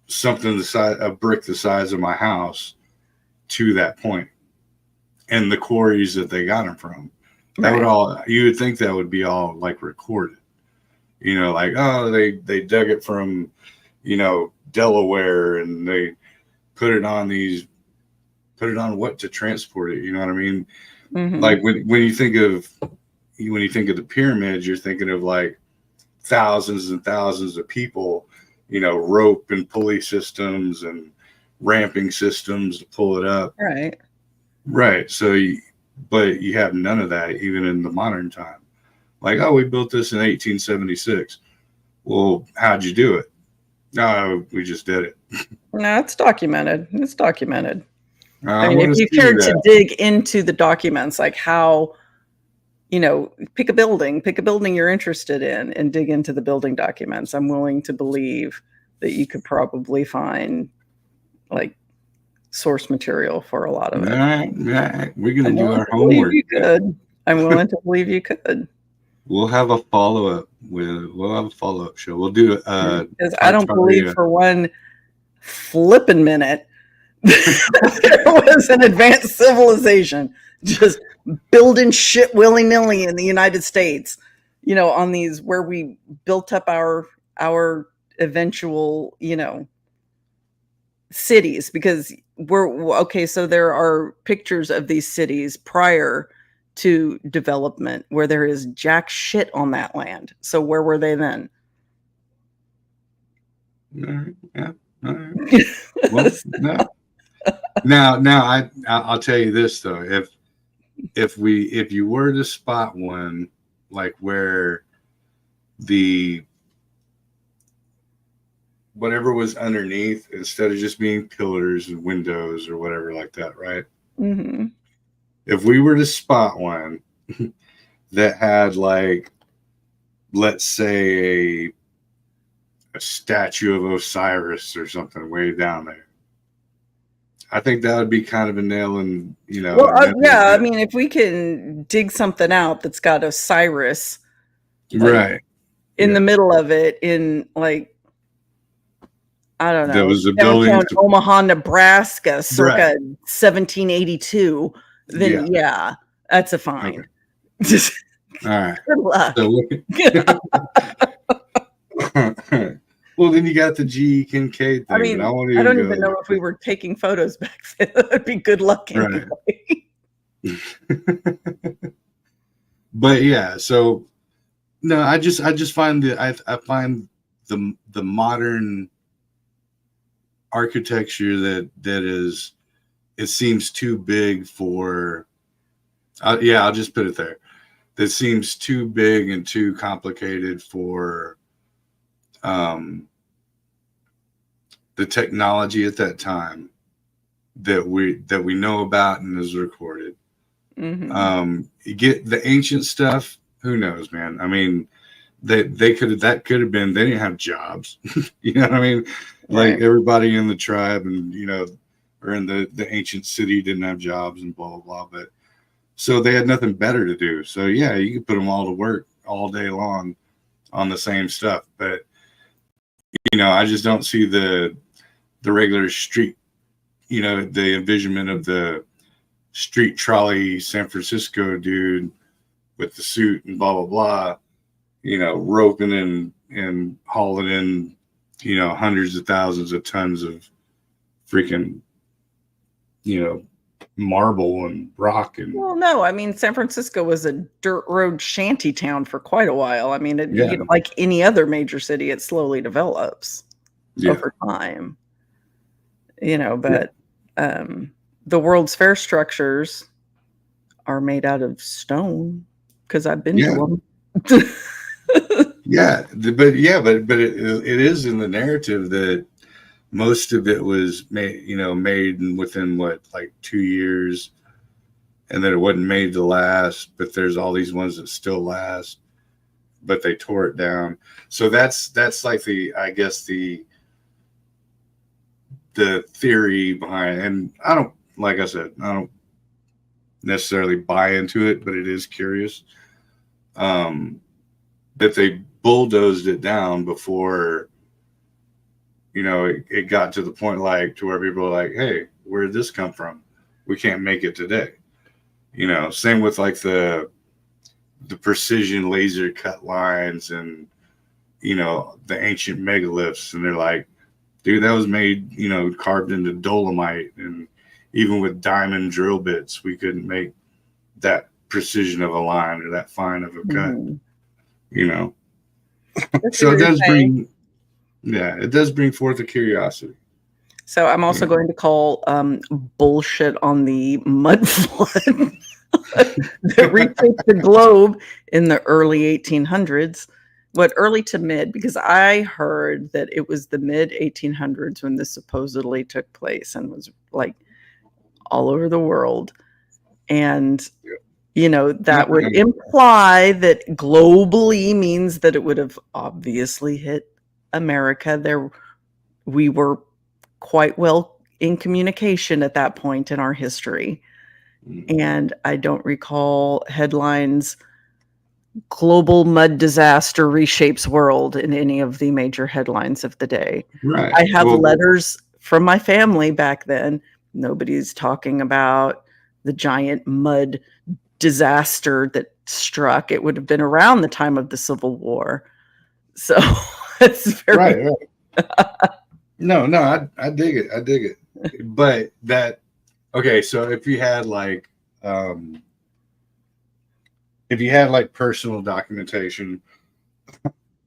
something the size, a brick the size of my house, to that point, and the quarries that they got them from. That would Right. all, you would think that would be all like recorded, like, oh, they dug it from, Delaware, and they put it on what to transport it. You know what I mean? Mhm. Like when you think of the pyramids, you're thinking of like thousands and thousands of people, rope and pulley systems and ramping systems to pull it up. Right. Right. But you have none of that even in the modern time. Like, oh, we built this in 1876. Well, how'd you do it? No, we just did it. No, it's documented. It's documented. I I mean, if want to you see cared to that. dig into the documents, like how, pick a building you're interested in and dig into the building documents, I'm willing to believe that you could probably find like source material for a lot of it. Nah, we're gonna I'm do willing our to believe homework. you could. I'm willing to believe you could. We'll have a follow up. We'll have a follow up show. We'll do Because I don't believe Tartaria. for one flippin' minute there was an advanced civilization just building shit willy-nilly in the United States, on these where we built up our eventual, cities, because we're okay, so there are pictures of these cities prior to development where there is jack shit on that land. So where were they then? All right, yeah. All right. Well, no. Now I'll tell you this though. If you were to spot one, like where the whatever was underneath, instead of just being pillars and windows or whatever like that, right? Mm-hmm. If we were to spot one that had, like, let's say a statue of Osiris or something way down there, I think that would be kind of a nail in, Well, a nail in yeah, the I head. mean, if we can dig something out that's got Osiris like Right. in the Yeah. middle of it, in like, I don't There know, was a building. downtown Omaha, Nebraska, circa Right. 1782, then Yeah. yeah, that's a Okay. find. Just All right. good luck. So well, then you got the G. Kincaid I thing, but I mean, won't I even don't go even know if we were taking photos back then. That would be good luck there. anyway. Right. But yeah, so no, I just find that I find the modern architecture that is, it seems too big for, yeah, I'll just put it there. That seems too big and too complicated for the technology at that time that we know about and is recorded. Mm-hmm. You get the ancient stuff, who knows, man? I mean, they could have been, they didn't have jobs. You know what I mean? Like Right. everybody in the tribe and or in the ancient city didn't have jobs and blah blah blah. But so they had nothing better to do. So yeah, you could put them all to work all day long on the same stuff. But I just don't see the regular street, the envisionment of the street trolley San Francisco dude with the suit and blah blah blah, roping and hauling in, hundreds of thousands of tons of freaking, marble and rock and Well, no, I mean, San Francisco was a dirt road shanty town for quite a while. I mean, yeah, like any other major city, it slowly develops yeah, over time, yeah. but, the World's Fair structures are made out of stone because I've been to them. But it is in the narrative that most of it was made within what, like 2 years, and that it wasn't made to last. But there's all these ones that still last, but they tore it down. So that's like I guess the theory behind. And I don't, like I said, I don't necessarily buy into it, but it is curious that they bulldozed it down before it got to the point like to where people are like, hey, where did this come from? We can't make it today. Same with like the precision laser cut lines and the ancient megaliths, and they're like, dude, that was made carved into dolomite, and even with diamond drill bits we couldn't make that precision of a line or that fine of a cut. So it does bring it does bring forth a curiosity. So I'm also going to call bullshit on the mud flood that reshaped the globe in the early 1800s. What, early to mid? Because I heard that it was the mid 1800s when this supposedly took place and was like all over the world. And, that would imply that globally means that it would have obviously hit America. We were quite well in communication at that point in our history. And I don't recall headlines, global mud disaster reshapes world, in any of the major headlines of the day. Right. I have letters from my family back then. Nobody's talking about the giant mud disaster that struck. It would have been around the time of the Civil War. So it's very right. No, I dig it. I dig it. But okay, so if you had like personal documentation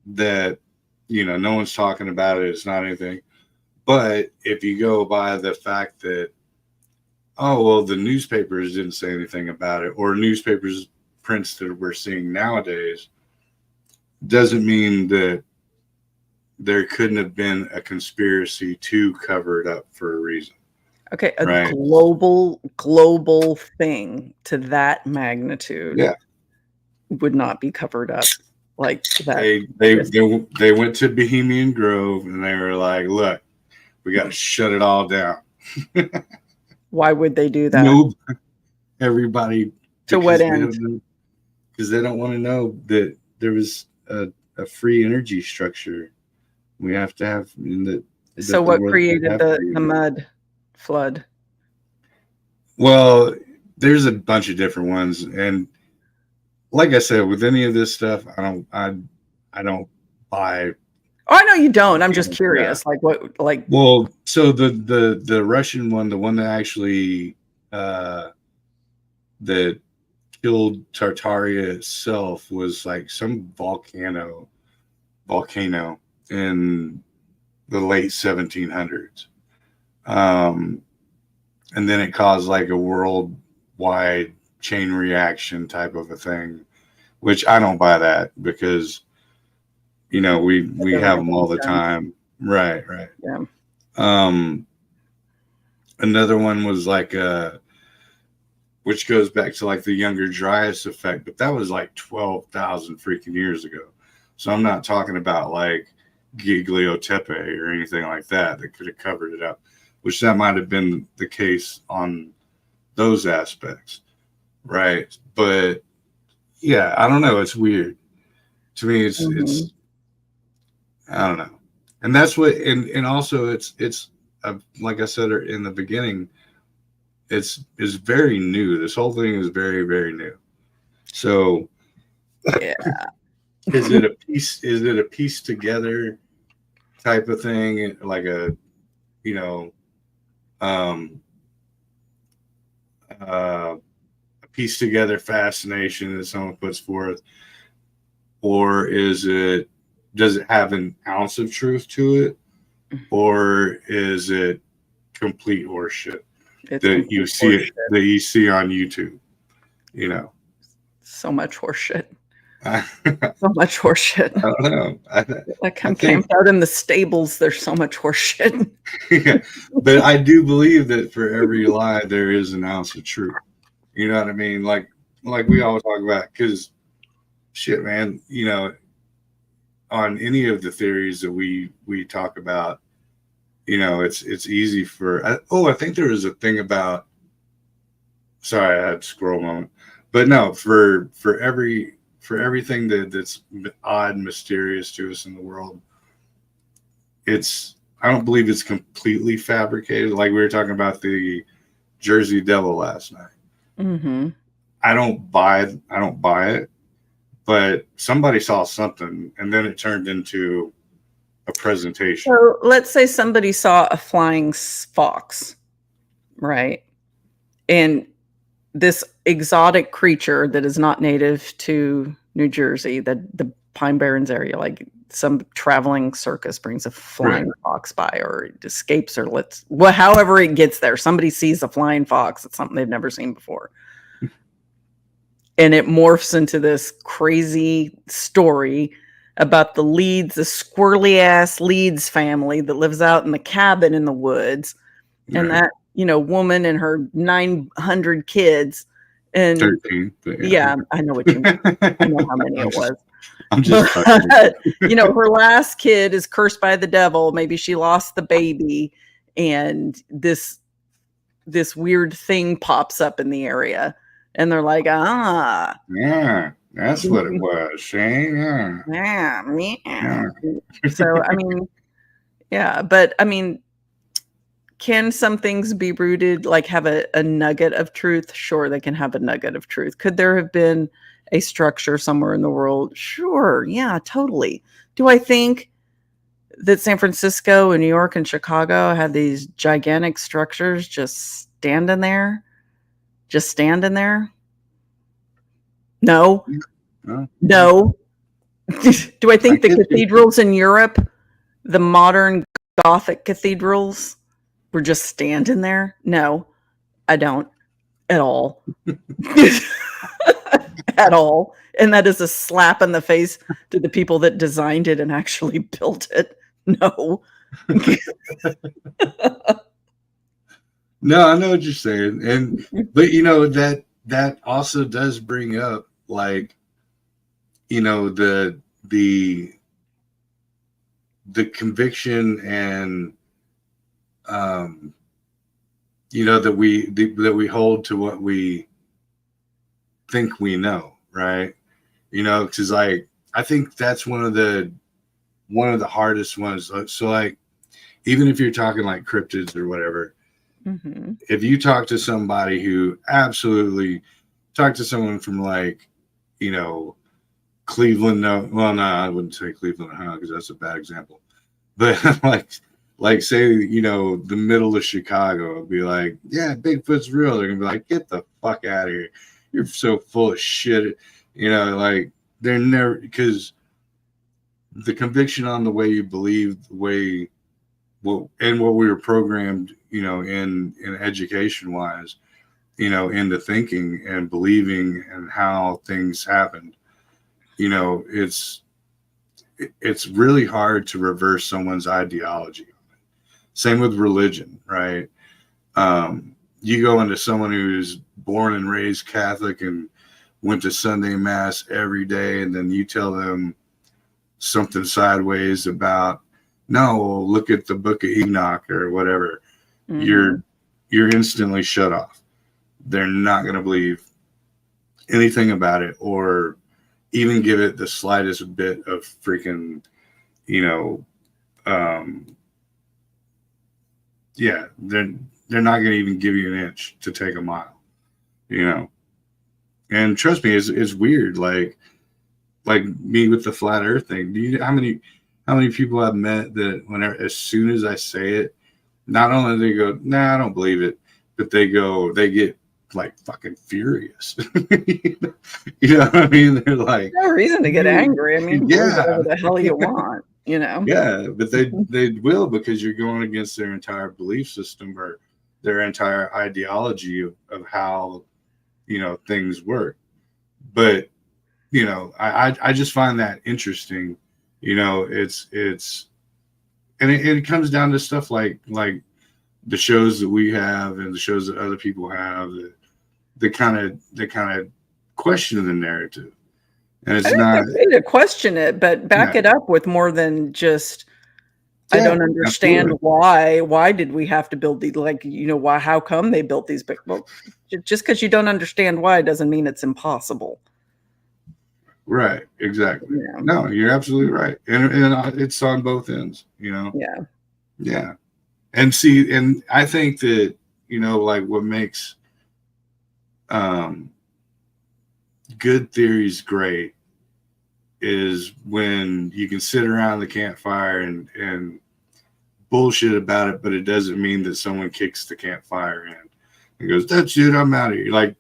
that no one's talking about it, it's not anything. But if you go by the fact that, oh well, the newspapers didn't say anything about it, or newspapers prints that we're seeing nowadays, doesn't mean that there couldn't have been a conspiracy to cover it up for a reason. Okay, a global thing to that magnitude would not be covered up like that. They went to Bohemian Grove and they were like, look, we got to shut it all down. Why would they do that? No, everybody. To what end? Because they don't want to know that there was a free energy structure. We have to have So what created the mud flood? Well, there's a bunch of different ones, and like I said, with any of this stuff, I don't buy. Oh, I know you don't. I'm just curious. Like what? Like, well, so the Russian one, the one that actually that killed Tartaria itself, was like some volcano in the late 1700s, and then it caused like a worldwide chain reaction type of a thing, which I don't buy that, because we have them all the time. Right. Yeah. Another one was like which goes back to like the Younger Dryas effect, but that was like 12,000 freaking years ago. So I'm not talking about like Giglio Tepe or anything like that could have covered it up, which that might have been the case on those aspects. Right. But yeah, I don't know. It's weird. To me, it's I don't know. And that's what, and also it's like I said in the beginning, it's very new. This whole thing is very, very new. So yeah. Is it a piece together type of thing, like a piece together fascination that someone puts forth, or does it have an ounce of truth to it, or is it complete horseshit? It's that complete you see it horseshit. that you see on YouTube. You know, So much horseshit. I, So much horseshit. I don't know. Like I I'm think, camped out in the stables. There's so much horseshit. yeah, but I do believe that for every lie there is an ounce of truth. You know what I mean? Like we always talk about, because shit, man. You know, on any of the theories that we talk about, you know, it's easy for. I think there was a thing about. Sorry, I had a scroll moment, but no, for everything that's odd and mysterious to us in the world, I don't believe it's completely fabricated. Like we were talking about the Jersey Devil last night. Mm-hmm. I don't buy it, but somebody saw something, and then it turned into a presentation. So let's say somebody saw a flying fox, right? And this exotic creature that is not native to New Jersey, the Pine Barrens area, like some traveling circus brings a flying Right. fox by, or it escapes, or however it gets there. Somebody sees a flying fox. It's something they've never seen before. And it morphs into this crazy story about the squirrely ass Leeds family that lives out in the cabin in the woods. And Right. that, woman and her 900 kids. And 13. yeah, I know what you mean. I know how many it was. I'm just But, her last kid is cursed by the devil. Maybe she lost the baby, and this weird thing pops up in the area, and they're like, yeah, that's what it was, Shane. Yeah. So I mean, yeah, but I mean, can some things be rooted, like have a nugget of truth? Sure, they can have a nugget of truth. Could there have been a structure somewhere in the world? Sure, yeah, totally. Do I think that San Francisco and New York and Chicago had these gigantic structures just standing there? No. No. Do I think the cathedrals in Europe, the modern Gothic cathedrals, were just standing there? No, I don't at all. At all. And that is a slap in the face to the people that designed it and actually built it. No. No, I know what you're saying. But that also does bring up, like, the conviction and that we hold to what we think we know, right? Because like I think that's one of the hardest ones. So like, even if you're talking like cryptids or whatever, mm-hmm. If you talk to somebody who absolutely talk to someone from like, Cleveland, no, well, no, I wouldn't say Cleveland, Ohio, because that's a bad example. But like say, the middle of Chicago, it'd be like, yeah, Bigfoot's real. They're gonna be like, get the fuck out of here. You're so full of shit. Like they're never, because the conviction on the way you believe, and what we were programmed, in education wise, into thinking and believing and how things happened, it's really hard to reverse someone's ideology. Same with religion, right? You go into someone who's born and raised Catholic and went to Sunday Mass every day, and then you tell them something sideways about, no, look at the Book of Enoch or whatever. Mm-hmm. You're instantly shut off. They're not going to believe anything about it, or even give it the slightest bit of freaking, yeah, they're not going to even give you an inch to take a mile, And trust me, it's weird. Like me with the flat Earth thing. Do you know how many people I've met that as soon as I say it, not only do they go, nah, I don't believe it, but they get like fucking furious. You know what I mean? They're like, no reason to get angry. I mean, yeah, whatever the hell you want, Yeah, but they will, because you're going against their entire belief system, or their entire ideology of how, things work. But, I just find that interesting. And it comes down to stuff like the shows that we have and the shows that other people have that kind of question the narrative. And it's I think not it's okay to question it, but back it up with more than just, I don't understand why. Why did we have to build these? Like, why? How come they built these big? Well, just because you don't understand why doesn't mean it's impossible. Right. Exactly. Yeah. No, you're absolutely right, and it's on both ends. Yeah. Yeah. And see, and I think that like what makes good theories great is when you can sit around the campfire and bullshit about it, but it doesn't mean that someone kicks the campfire in and goes, "That's it, I'm out of here." Like,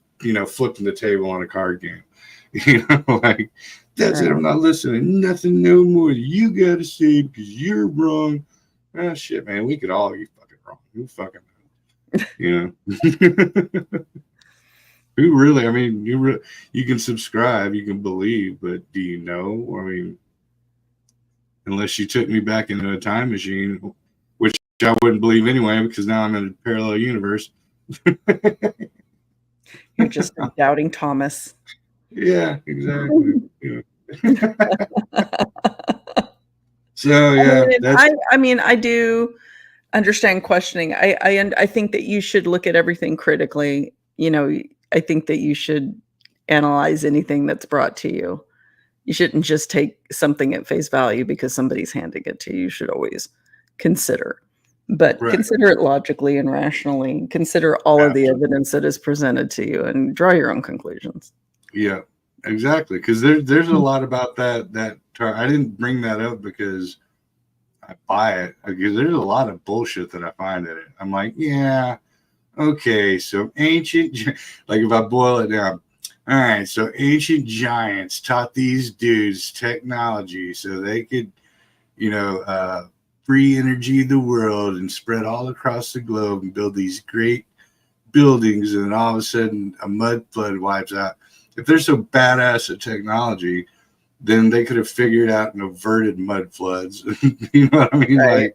flipping the table on a card game. Like, that's it, I'm not listening. Nothing no more you gotta say because you're wrong. Ah, shit, man, we could all be fucking wrong. Who fucking know? Who really? I mean, you can subscribe, you can believe, but do you know? I mean, unless you took me back into a time machine, which I wouldn't believe anyway, because now I'm in a parallel universe. You're just a doubting Thomas. Yeah, exactly. So yeah, I do understand questioning. I think that you should look at everything critically. I think that you should analyze anything that's brought to you. You shouldn't just take something at face value because somebody's handing it to you. You should always consider, but consider it logically and rationally. Consider all of the evidence that is presented to you and draw your own conclusions. Yeah, exactly. Because there's a lot about that. I didn't bring that up because I buy it. Because there's a lot of bullshit that I find in it. I'm like, yeah, okay. So ancient, like if I boil it down, all right. So ancient giants taught these dudes technology so they could, free energy the world and spread all across the globe and build these great buildings. And then all of a sudden, a mud flood wipes out. If they're so badass at technology, then they could have figured out and averted mud floods. You know what I mean? Right.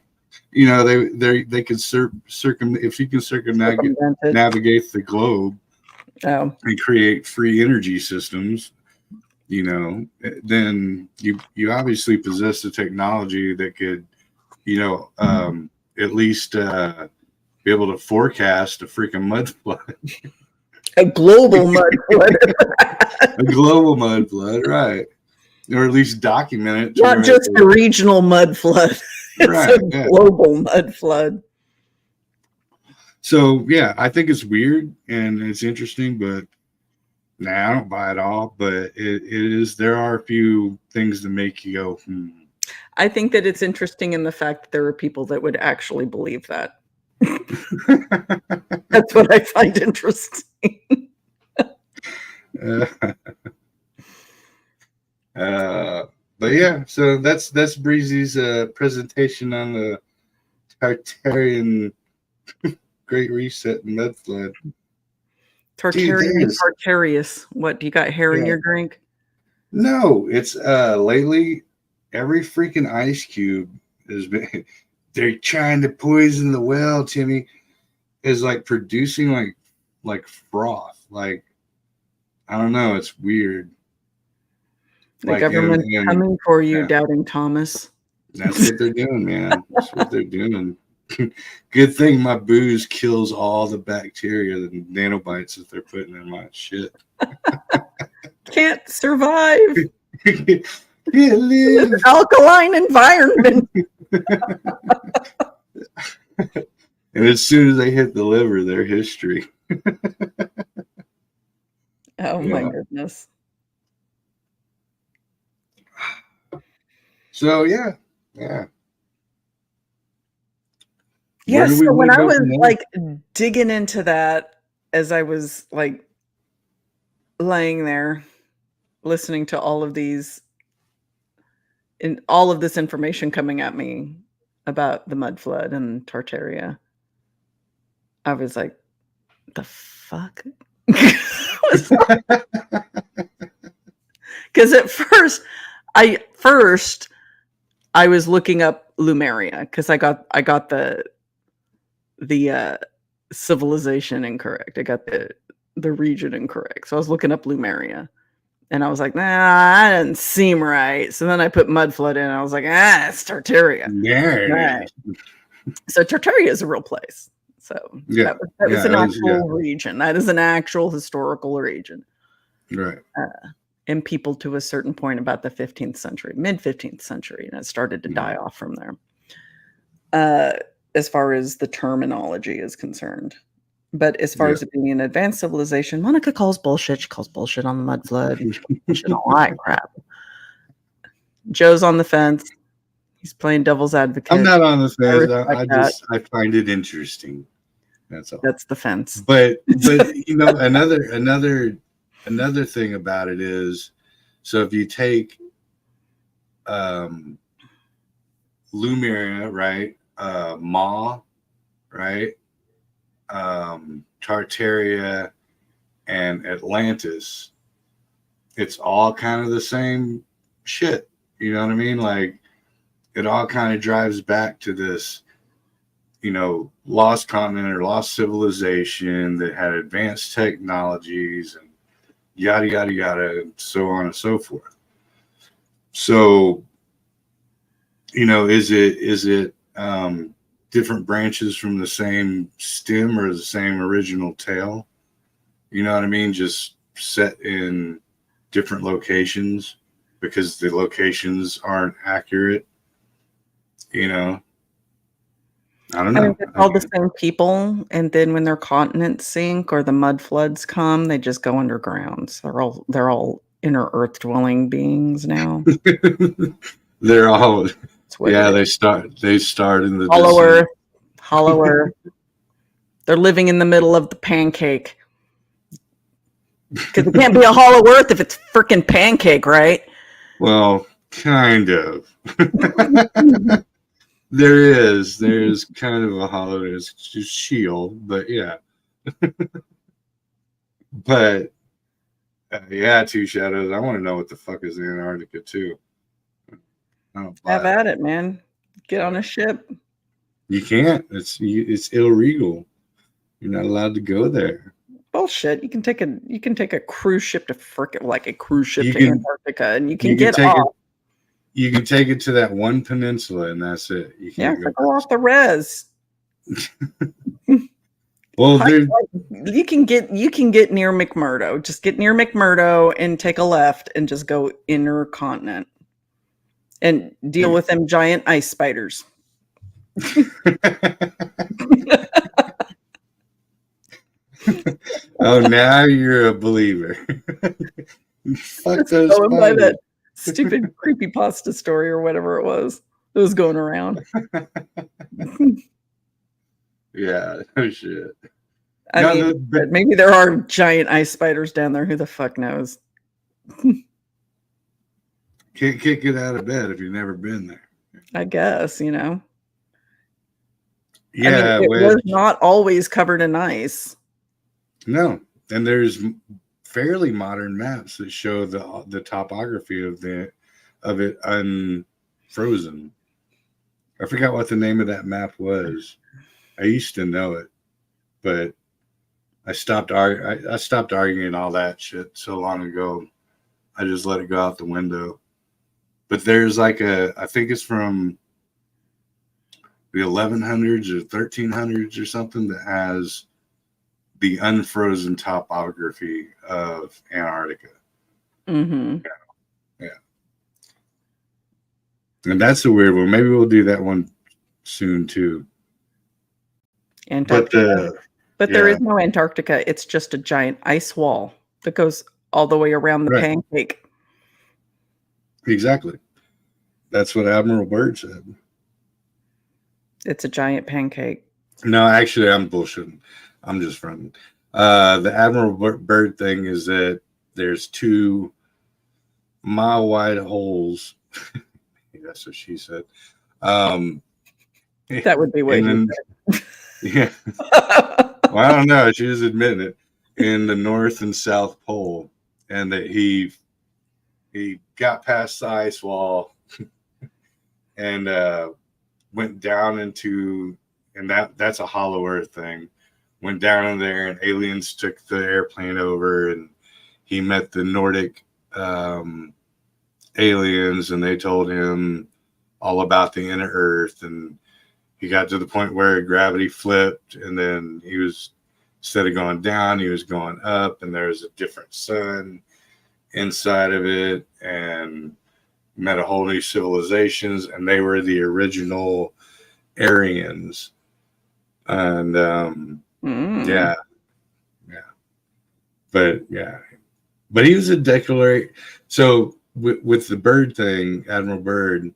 Like, they could if you can circumnavigate the globe and create free energy systems, then you obviously possess the technology that could, at least be able to forecast a freaking mud flood. A global mud flood. A global mud flood, right. Or at least document it. Not just a regional mud flood. It's a global mud flood. So, yeah, I think it's weird and it's interesting, but I don't buy it all. But there are a few things that make you go, I think that it's interesting in the fact that there are people that would actually believe that. That's what I find interesting. But yeah, so that's Breezy's presentation on the Tartarian Great Reset and mud flood. Tartarian and Tartarius. What, do you got hair in your drink? No, it's lately every freaking ice cube has been. They're trying to poison the well. Timmy is like producing like froth. Like, I don't know. It's weird. The government's coming for you, doubting Thomas. That's what they're doing, man. That's what they're doing. Good thing my booze kills all the bacteria and nanobites that they're putting in my shit. Can't survive. Can't live. Alkaline environment. And as soon as they hit the liver, they're history. Oh my goodness. So yeah. Yeah, so when I was like digging into that, as I was like laying there listening to all of this information coming at me about the mud flood and Tartaria, I was like, the fuck? Because at first I was looking up Lumeria because I got the civilization incorrect. I got the region incorrect. So I was looking up Lumeria. And I was like, nah, that doesn't seem right. So then I put Mudflood in. And I was like, it's Tartaria. Yeah. Right. So Tartaria is a real place. So that was an actual region. That is an actual historical region. Right. And people to a certain point about the 15th century, mid 15th century. And it started to die off from there. As far as the terminology is concerned. But as far as it being an advanced civilization, Monica calls bullshit. She calls bullshit on the Mudflood. She calls bullshit on all that crap. Joe's on the fence. He's playing devil's advocate. I'm not on the fence. I find it interesting. That's all. That's the fence. But you know, another thing about it is, so if you take Lumeria, right? Ma, right? Tartaria and Atlantis, it's all kind of the same shit. You know what I mean? Like, it all kind of drives back to this, you know, lost continent or lost civilization that had advanced technologies and yada, yada, yada, and so on and so forth. So, you know, is it different branches from the same stem or the same original tale? You know what I mean? Just set in different locations because the locations aren't accurate. You know, I don't know. It's all the same people, and then when their continents sink or the mud floods come, they just go underground. So they're all inner earth dwelling beings now. They're all they start in the hollow earth. They're living in the middle of the pancake. Because it can't be a hollow earth if it's freaking pancake, right? Well, kind of. There's kind of a hollow earth shield, but yeah. But Two Shadows. I want to know what the fuck is Antarctica too. Have at it, man. Get on a ship. You can't. It's illegal. You're not allowed to go there. Bullshit. You can take a cruise ship to Antarctica, and you can get off. You can take it to that one peninsula, and that's it. You can't go off the res. Well, you can get near McMurdo. Just get near McMurdo and take a left, and just go inner continent, and deal with them giant ice spiders. Oh, now you're a believer. Fuck those spiders. By that stupid creepypasta story or whatever it was that was going around. Yeah, no shit. I mean, maybe there are giant ice spiders down there. Who the fuck knows? Can't get out of bed if you've never been there. I guess, you know. Yeah, it was not always covered in ice. No, and there's fairly modern maps that show the topography of it unfrozen. I forgot what the name of that map was. I used to know it, but I stopped arguing all that shit so long ago. I just let it go out the window. But there's I think it's from the 1100s or 1300s or something that has the unfrozen topography of Antarctica. Mm-hmm. Yeah. And that's a weird one. Maybe we'll do that one soon too. Antarctica. But there is no Antarctica. It's just a giant ice wall that goes all the way around the pancake. Exactly. That's what Admiral Byrd said. It's a giant pancake. No, actually, I'm bullshitting. I'm just fronting. The Admiral Byrd thing is that there's 2 mile-wide holes. That's what she said. That would be what you said. Yeah. Well, I don't know. She was admitting it in the North and South Pole, and that he got past the ice wall and went down into, and that's a hollow earth thing. Went down in there, and aliens took the airplane over, and he met the Nordic aliens, and they told him all about the inner Earth, and he got to the point where gravity flipped, and then he was, instead of going down, he was going up, and there was a different sun inside of it, and met a whole new civilizations, and they were the original Aryans. And yeah, but he was a declaration. So with the Byrd thing, Admiral Byrd,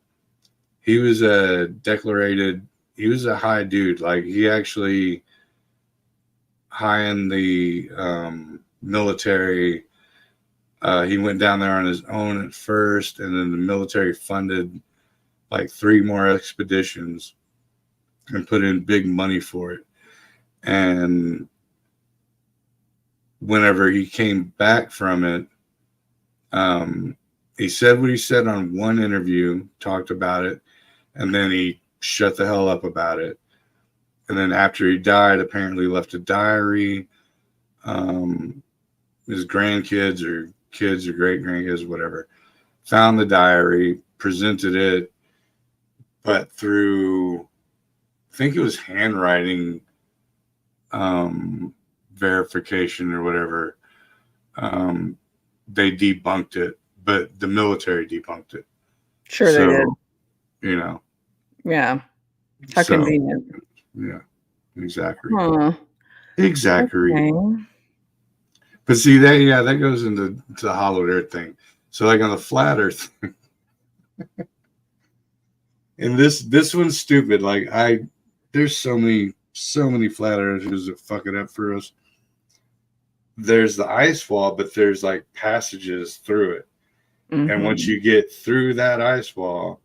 he was a declarated, he was a high dude. Like, he actually high in the military. He went down there on his own at first, and then the military funded like 3 more expeditions and put in big money for it. And whenever he came back from it, he said what he said on one interview, talked about it, and then he shut the hell up about it. And then after he died, apparently left a diary. His grandkids or kids or great grandkids, whatever, found the diary, presented it, but through, I think it was handwriting verification or whatever, they debunked it, but the military debunked it. Sure, they did. You know. Yeah. How convenient. Yeah, exactly. Huh. Exactly. Okay. But see, that goes into the hollow earth thing. So like on the flat earth thing, and this one's stupid. Like, there's so many flat earthers that fuck it up for us. There's the ice wall, but there's like passages through it. Mm-hmm. And once you get through that ice wall,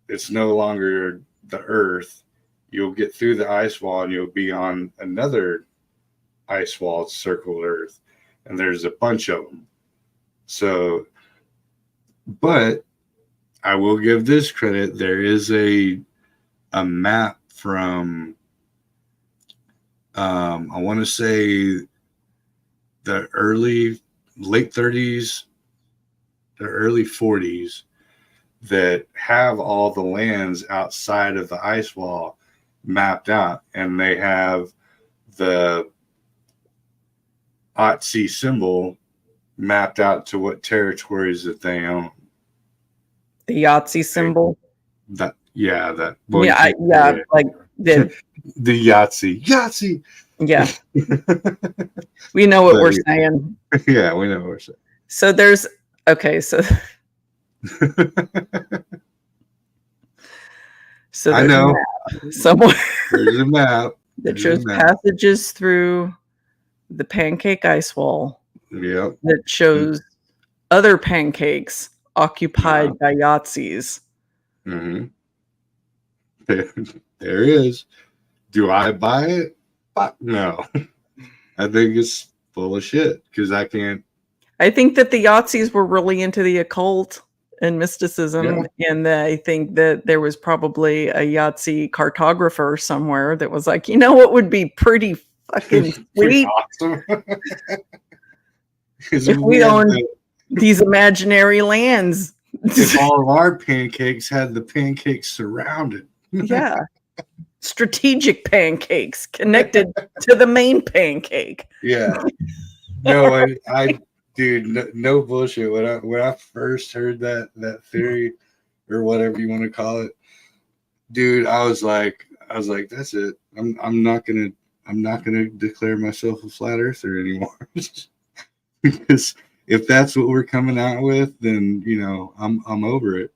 it's no longer the earth. You'll get through the ice wall and you'll be on another ice wall circle earth. And there's a bunch of them. So, but I will give this credit. There is a map from, I want to say the late 30s, the early 40s, that have all the lands outside of the ice wall mapped out, and they have the Otzi symbol mapped out to what territories that they own. The Yahtzee symbol. Like the Yahtzee. Yeah. We know what we're saying. Yeah, we know what we're saying. So there's so I know. A map somewhere. There's a map that shows passages through the pancake ice wall. Yep. That shows other pancakes occupied by Yahtzees. Mm-hmm. There is. Do I buy it? Fuck no. I think it's full of shit because I can't. I think that the Yahtzees were really into the occult and mysticism, and I think that there was probably a Yahtzee cartographer somewhere that was like, you know what would be pretty fucking sweet? Awesome. If we owned these imaginary lands. If all of our pancakes had the pancakes surrounded. Yeah. Strategic pancakes connected to the main pancake. Yeah. No, dude, no bullshit. When I first heard that theory or whatever you want to call it, dude, I was like, that's it. I'm not gonna declare myself a flat earther anymore. Because if that's what we're coming out with, then I'm over it.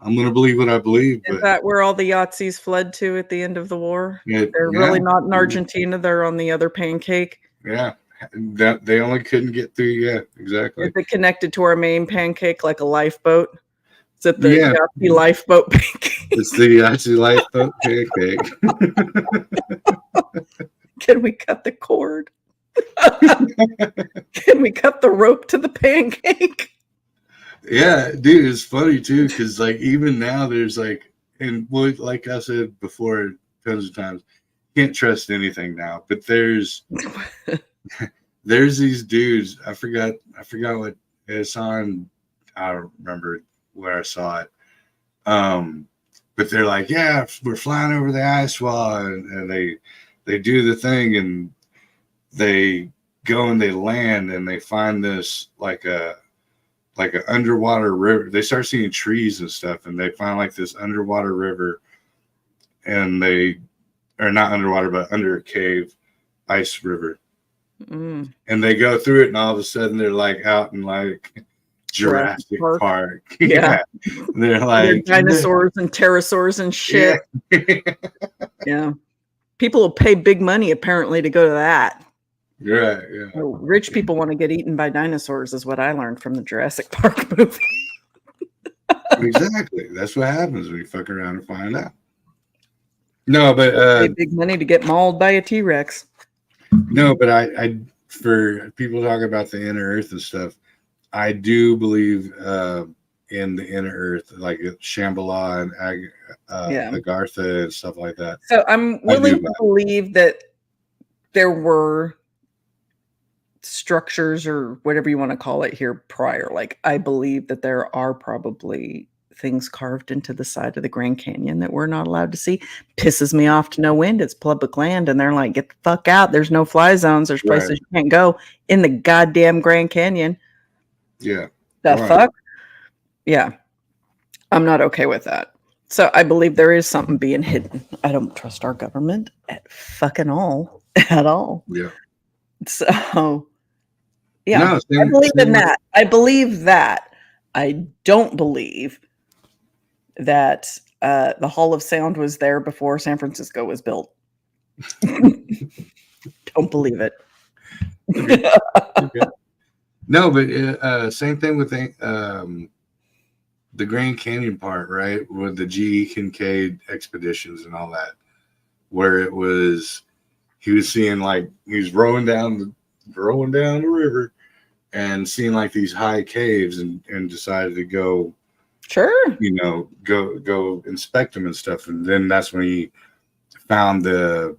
I'm gonna believe what I believe. Is that where all the Yahtzees fled to at the end of the war? They're really not in Argentina. They're on the other pancake. Yeah. That they only couldn't get through. Yeah, exactly. Is it connected to our main pancake like a lifeboat? Is it the Yahtzee lifeboat pancake? It's the Yahtzee lifeboat pancake. Can we cut the cord? Can we cut the rope to the pancake? Yeah, dude, it's funny too, because like even now there's like, and like I said before, tons of times, can't trust anything now. But there's these dudes. I forgot what it's on. I don't remember where I saw it. But they're like, yeah, we're flying over the ice wall, and they do the thing, and they go and they land, and they find this like an underwater river. They start seeing trees and stuff, and they find like this underwater river, and they are not underwater, but under a cave, ice river. And they go through it, and all of a sudden they're like out in like Jurassic Park. Yeah. They're like dinosaurs and pterosaurs and shit. Yeah. People will pay big money apparently to go to that. Right, yeah. So rich people want to get eaten by dinosaurs is what I learned from the Jurassic Park movie. Exactly. That's what happens when you fuck around and find out. No, but pay big money to get mauled by a T-Rex. No, but I for people talking about the inner earth and stuff, I do believe in the inner earth, like Shambhala and Agartha and stuff like that. So I'm willing to believe that there were structures or whatever you want to call it here prior. Like I believe that there are probably things carved into the side of the Grand Canyon that we're not allowed to see. Pisses me off to no end. It's public land, and they're like, get the fuck out. There's no fly zones. There's places you can't go in the goddamn Grand Canyon. Yeah. The fuck? Yeah. I'm not okay with that. So I believe there is something being hidden. I don't trust our government at fucking all. At all. Yeah. So yeah, no, I believe in that. I believe that. I don't believe that the Hall of Sound was there before San Francisco was built. Don't believe it. Okay. No, but same thing with the Grand Canyon part, right? With the G.E. Kincaid expeditions and all that, where it was, he was seeing like he's rowing down the river and seeing like these high caves and decided to go, sure, go inspect them and stuff. And then that's when he found the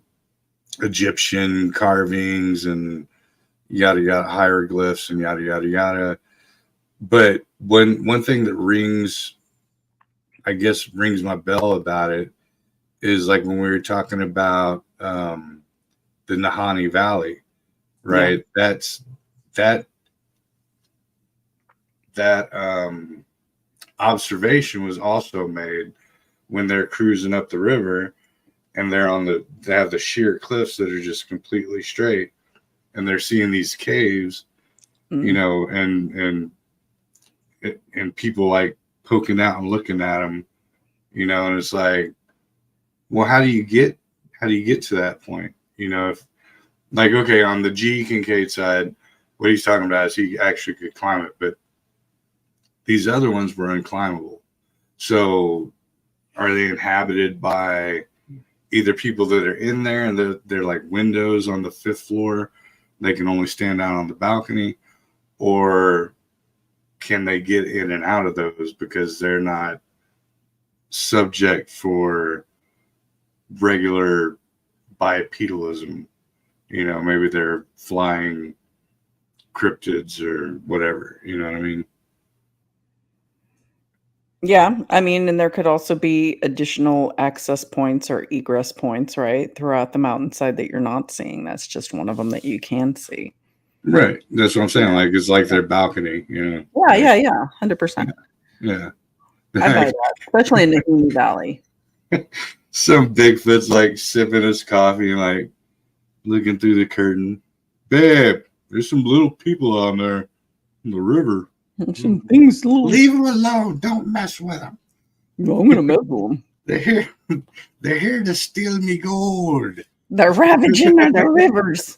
Egyptian carvings and yada yada, hieroglyphs and yada yada yada. But one thing that rings my bell about it is like when we were talking about the Nahanni Valley, right? Yeah. That observation was also made when they're cruising up the river and they have the sheer cliffs that are just completely straight, and they're seeing these caves, and people like poking out and looking at them, and it's like, well, how do you get to that point? If like, okay, on the G. Kincaid side, what he's talking about is he actually could climb it, but these other ones were unclimbable. So are they inhabited by either people that are in there and they're like windows on the 5th floor, they can only stand out on the balcony, or can they get in and out of those because they're not subject for regular bipedalism? Maybe they're flying cryptids or whatever, you know what I mean? Yeah, I mean, and there could also be additional access points or egress points, right, throughout the mountainside that you're not seeing. That's just one of them that you can see. Right. That's what I'm saying. Like, it's like their balcony, Yeah, like, yeah, 100%. Yeah. I buy that, especially in the Nahanni Valley. Some Bigfoot's like sipping his coffee and like looking through the curtain. Babe, there's some little people on there in the river. Some things. Leave them alone. Don't mess with them. No, I'm gonna mess with them. They're here to steal me gold. They're ravaging the rivers.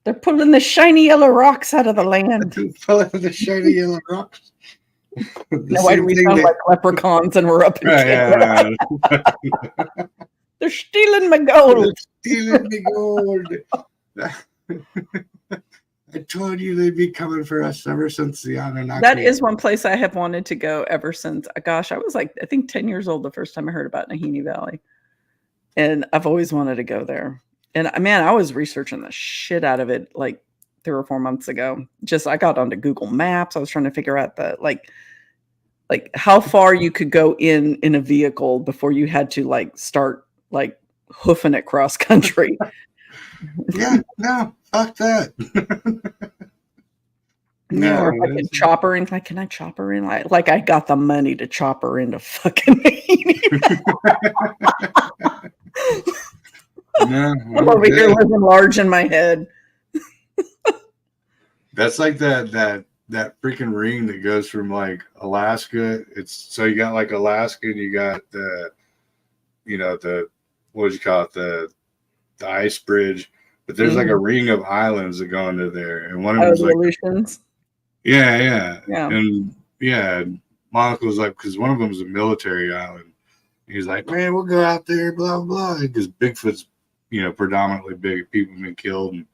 They're pulling the shiny yellow rocks out of the land. Pulling the shiny yellow rocks. Now, why do we sound like leprechauns and we're up in right, yeah. They're stealing my gold. Stealing the gold. I told you they'd be coming for us ever since the Anunnaki. That is one place I have wanted to go ever since. Gosh, I was like, I think 10 years old the first time I heard about Nahini Valley. And I've always wanted to go there. And man, I was researching the shit out of it like 3 or 4 months ago. Just I got onto Google Maps. I was trying to figure out the like how far you could go in a vehicle before you had to like start like hoofing it cross country. Yeah, no, fuck that. No, or if I could chop her in, like, can I chop her in? Like I got the money to chop her into fucking No, I'm over here living large in my head. That's like that freaking ring that goes from like Alaska. It's so you got like Alaska and you got the what would you call it, the ice bridge, but there's like a ring of islands that go into there, and one of them is like Aleutians. Yeah. And yeah, Monica was like, because one of them is a military island. He's like, man, we'll go out there, blah blah, because Bigfoot's predominantly big. People have been killed, and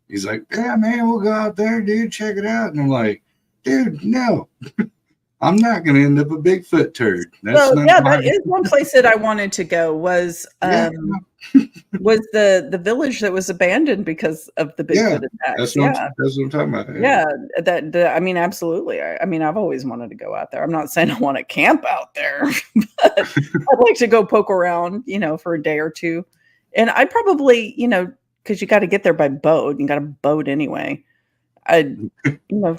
he's like, yeah, man, we'll go out there, dude, check it out. And I'm like, dude, no. I'm not going to end up a Bigfoot turd. That is one place that I wanted to go was was the village that was abandoned because of the Bigfoot attacks. That's what I'm talking about. Yeah, I mean, absolutely. I mean, I've always wanted to go out there. I'm not saying I want to camp out there, but I'd like to go poke around, for a day or two. And I probably, because you got to get there by boat. You got a boat anyway. I'd,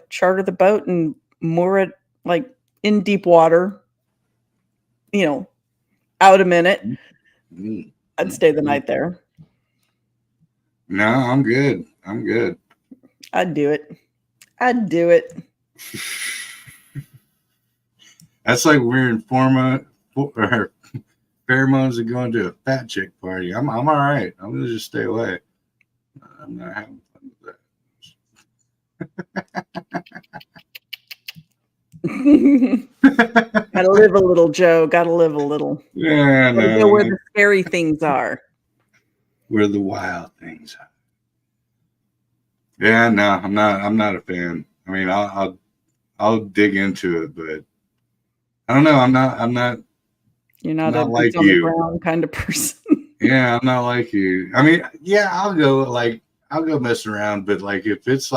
charter the boat and moor it like in deep water, out a minute. I'd stay the night there. No, I'm good. I'd do it. That's like wearing pheromones and going to a fat chick party. I'm all right. I'm gonna just stay away. I'm not having fun with that. Gotta live a little, Joe. Gotta live a little. Yeah, no. Know where the scary things are. Where the wild things are. Yeah, no, I'm not a fan. I mean, I'll dig into it, but I don't know. I'm not. You're not a like on the ground kind of person. Yeah, I'm not like you. I mean, yeah, I'll go mess around, but like if it's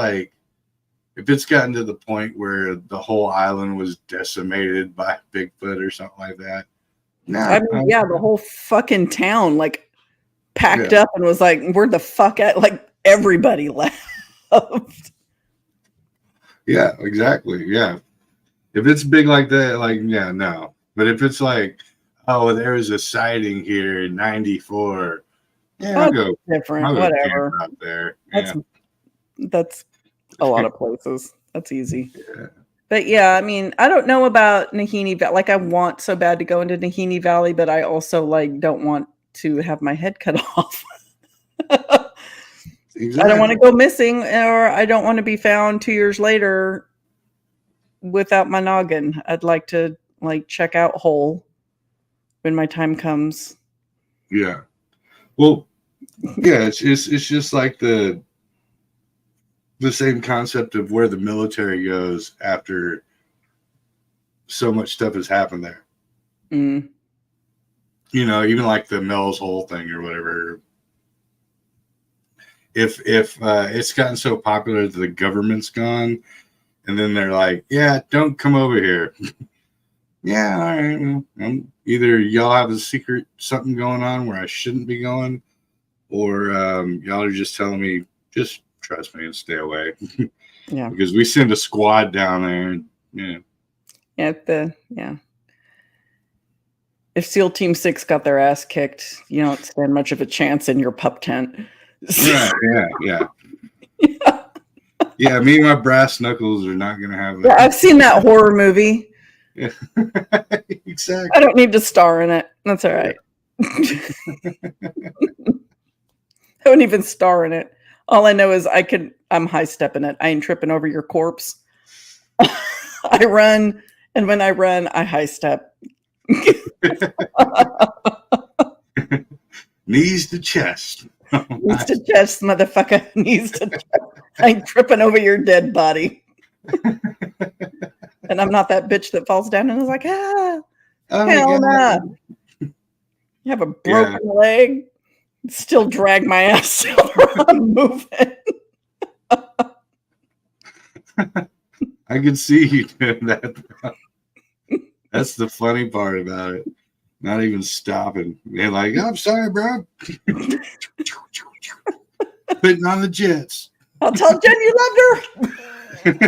gotten to the point where the whole island was decimated by Bigfoot or something like that. No, I mean, the whole fucking town like packed up and was like, "Where the fuck at?" Like everybody left. Yeah, exactly. Yeah, if it's big like that, like no. But if it's like, oh, there was a sighting here in '94. Yeah, I'll go different. I'll go whatever out there. That's a lot of places. That's easy. Yeah. But yeah, I mean, I don't know about Nahini Valley. Like, I want so bad to go into Nahini Valley, but I also don't want to have my head cut off. Exactly. I don't want to go missing, or I don't want to be found 2 years later without my noggin. I'd like to check out whole when my time comes. Yeah. Well, yeah, it's just like the same concept of where the military goes after so much stuff has happened there. Mm. Even like the Mel's Hole thing or whatever. If it's gotten so popular that the government's gone, and then they're like, yeah, don't come over here. Yeah, all right. Well, either y'all have a secret something going on where I shouldn't be going, or y'all are just telling me, just trust me and stay away. Yeah. Because we send a squad down there. And, If SEAL Team 6 got their ass kicked, you don't stand much of a chance in your pup tent. Yeah. Yeah, me and my brass knuckles are not going to have that. Yeah, I've seen that horror movie. Yeah. Exactly. I don't need to star in it. That's all right. I wouldn't even star in it. All I know is I'm high stepping it. I ain't tripping over your corpse. I run, and when I run, I high step. Knees to chest. Knees to chest, motherfucker. Knees to chest. I ain't tripping over your dead body. And I'm not that bitch that falls down and is like, ah, Oh hell my nah. God. You have a broken leg, still drag my ass till I'm moving. I can see you doing that. That's the funny part about it. Not even stopping. They're like, I'm sorry, bro. Putting on the jets. I'll tell Jen you loved her.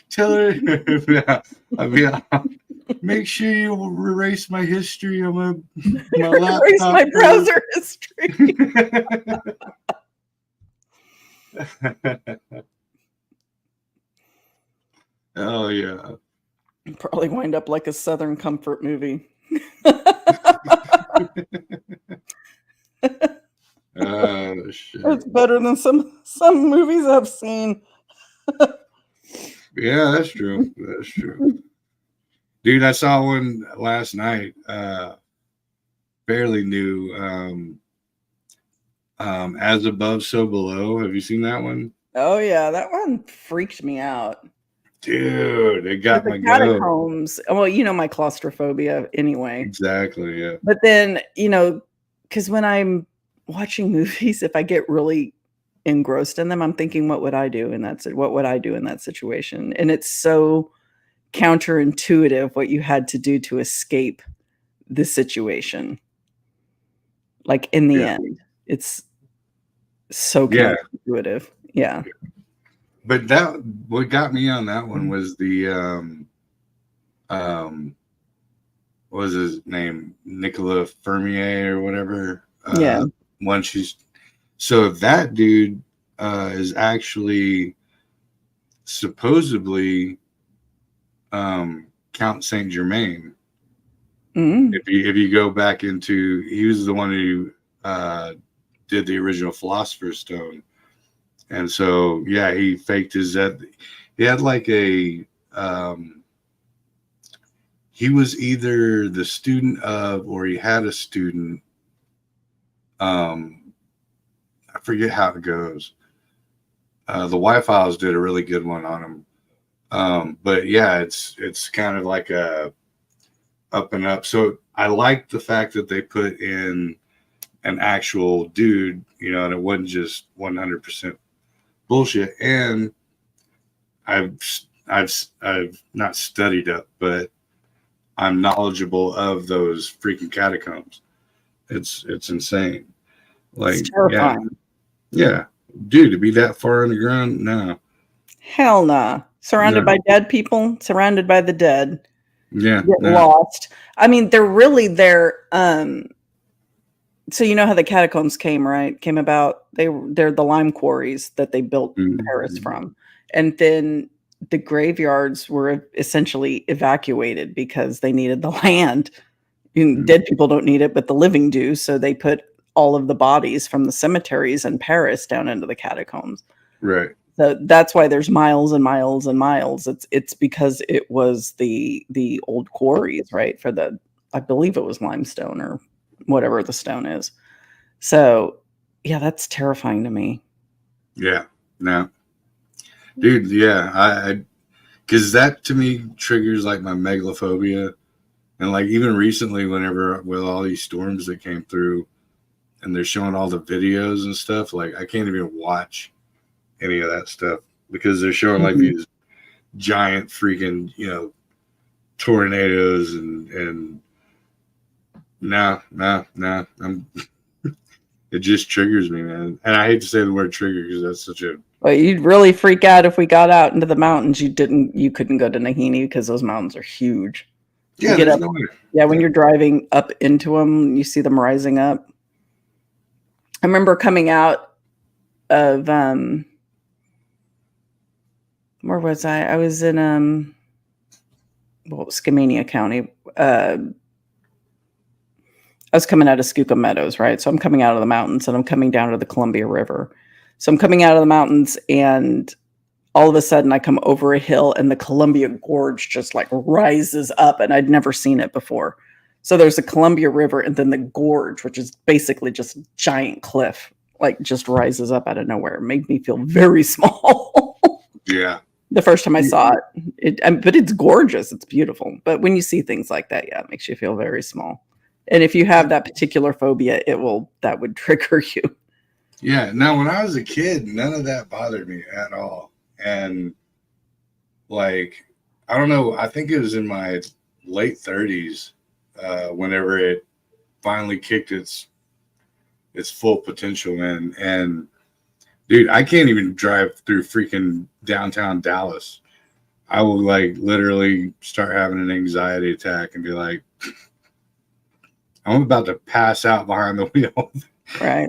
Tell her. Make sure you erase my history on my laptop. Erase my browser history. Oh yeah. Probably wind up like a Southern Comfort movie. Oh shit. It's better than some movies I've seen. Yeah, that's true. That's true. Dude, I saw one last night. Fairly new. As Above, So Below. Have you seen that one? Oh yeah, that one freaked me out. Dude, it got my catacombs. Well, you know my claustrophobia anyway. Exactly, yeah. But then, because when I'm watching movies, if I get really engrossed in them, I'm thinking, what would I do in that? What would I do in that situation? And it's so counterintuitive what you had to do to escape the situation. Like in the end, it's so counterintuitive. Yeah. But what got me on that one was the what was his name? Nicola Fermier or whatever. So that dude is actually supposedly Count Saint Germain. Mm-hmm. If you go back into, he was the one who did the original Philosopher's Stone. And so, yeah, he faked his death. He had like he was either the student of, or he had a student. I forget how it goes. The Y-Files did a really good one on him. But yeah, it's kind of like a up and up. So I like the fact that they put in an actual dude, and it wasn't just 100% bullshit. And I've not studied up, but I'm knowledgeable of those freaking catacombs. It's insane. Like, it's terrifying. Yeah. Dude, to be that far underground, no. Hell nah. Surrounded by dead people, surrounded by the dead. Yeah. Get lost. I mean, they're really there. So you know how the catacombs came about. They're the lime quarries that they built Paris from. And then the graveyards were essentially evacuated because they needed the land. Dead people don't need it, but the living do. So they put all of the bodies from the cemeteries in Paris down into the catacombs. Right. So that's why there's miles and miles and miles. It's because it was the old quarries, right? For I believe it was limestone or whatever the stone is. So yeah, that's terrifying to me. Yeah. No. Dude, yeah. I because that to me triggers like my megalophobia. And like even recently, whenever with all these storms that came through and they're showing all the videos and stuff, like I can't even watch any of that stuff because they're showing like these giant freaking, tornadoes and no, it just triggers me, man. And I hate to say the word trigger because that's such a. Well, you'd really freak out if we got out into the mountains. You couldn't go to Nahini because those mountains are huge. Yeah, get up, when you're driving up into them, you see them rising up. I remember coming out of where was I? I was in Skamania County. I was coming out of Skookum Meadows, right? So I'm coming out of the mountains and I'm coming down to the Columbia River. So I'm coming out of the mountains and all of a sudden I come over a hill and the Columbia Gorge just like rises up, and I'd never seen it before. So there's a Columbia River, and then the gorge, which is basically just a giant cliff, like just rises up out of nowhere. It made me feel very small. Yeah. The first time I saw it, but it's gorgeous. It's beautiful. But when you see things like that, yeah, it makes you feel very small. And if you have that particular phobia, that would trigger you. Yeah. Now, when I was a kid, none of that bothered me at all. And like, I don't know, I think it was in my late 30s, whenever it finally kicked its full potential in. And dude, I can't even drive through freaking downtown Dallas. I will like literally start having an anxiety attack and be like, I'm about to pass out behind the wheel. Right.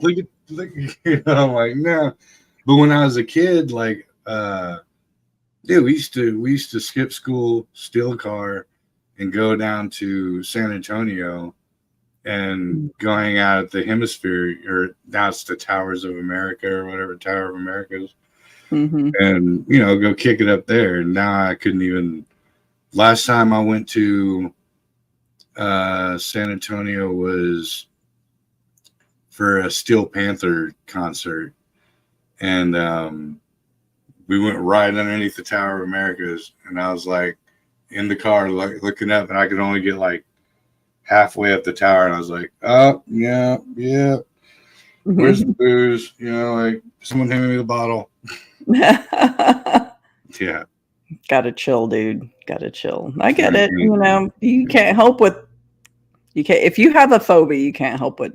look, you know, I'm like, no. But when I was a kid, like, dude, we used to skip school, steal a car, and go down to San Antonio and go hang out at the Hemisphere, or now it's the Towers of America or whatever, Tower of America is. Mm-hmm. And, you know, go kick it up there. And now I couldn't even. Last time I went to San Antonio was for a Steel Panther concert. And we went right underneath the Tower of Americas. And I was like in the car, like looking up, and I could only get like halfway up the tower. And I was like, oh, yeah. Where's the booze? You know, like someone hand me the bottle. Yeah. Gotta chill, dude. Gotta chill. I get it. You know, you can't help what you can't. If you have a phobia, you can't help what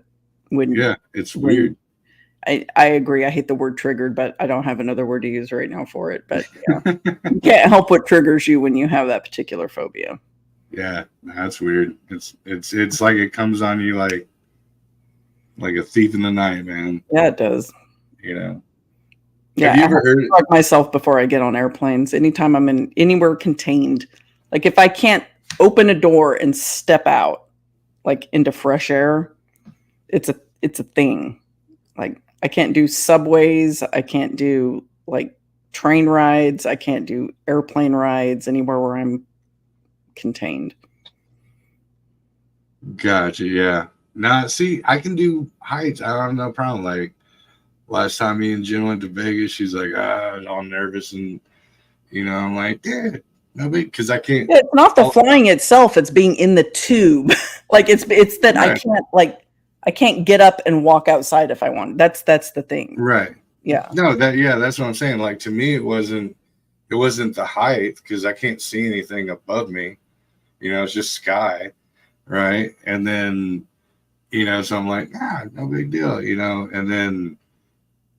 when. Yeah, it's weird. I agree. I hate the word triggered, but I don't have another word to use right now for it. But yeah, you can't help what triggers you when you have that particular phobia. Yeah, that's weird. It's like it comes on you like a thief in the night, man. Yeah, it does. You know. Yeah, have you ever heard it? Myself before I get on airplanes. Anytime I'm in anywhere contained, like if I can't open a door and step out, like into fresh air, it's a thing. Like I can't do subways. I can't do like train rides. I can't do airplane rides anywhere where I'm contained. Gotcha. Yeah. Now, see, I can do heights. I don't have no problem. Like last time me and Jen went to Vegas, she's like, I was all nervous, and you know, I'm like, yeah, no big, because I can't. It's not the flying itself; it's being in the tube. Like it's that right. I can't get up and walk outside if I want. That's the thing. Right. Yeah. No, that's what I'm saying. Like to me, it wasn't the height, because I can't see anything above me. You know, it's just sky, right? And then, you know, so I'm like, no big deal, you know. And then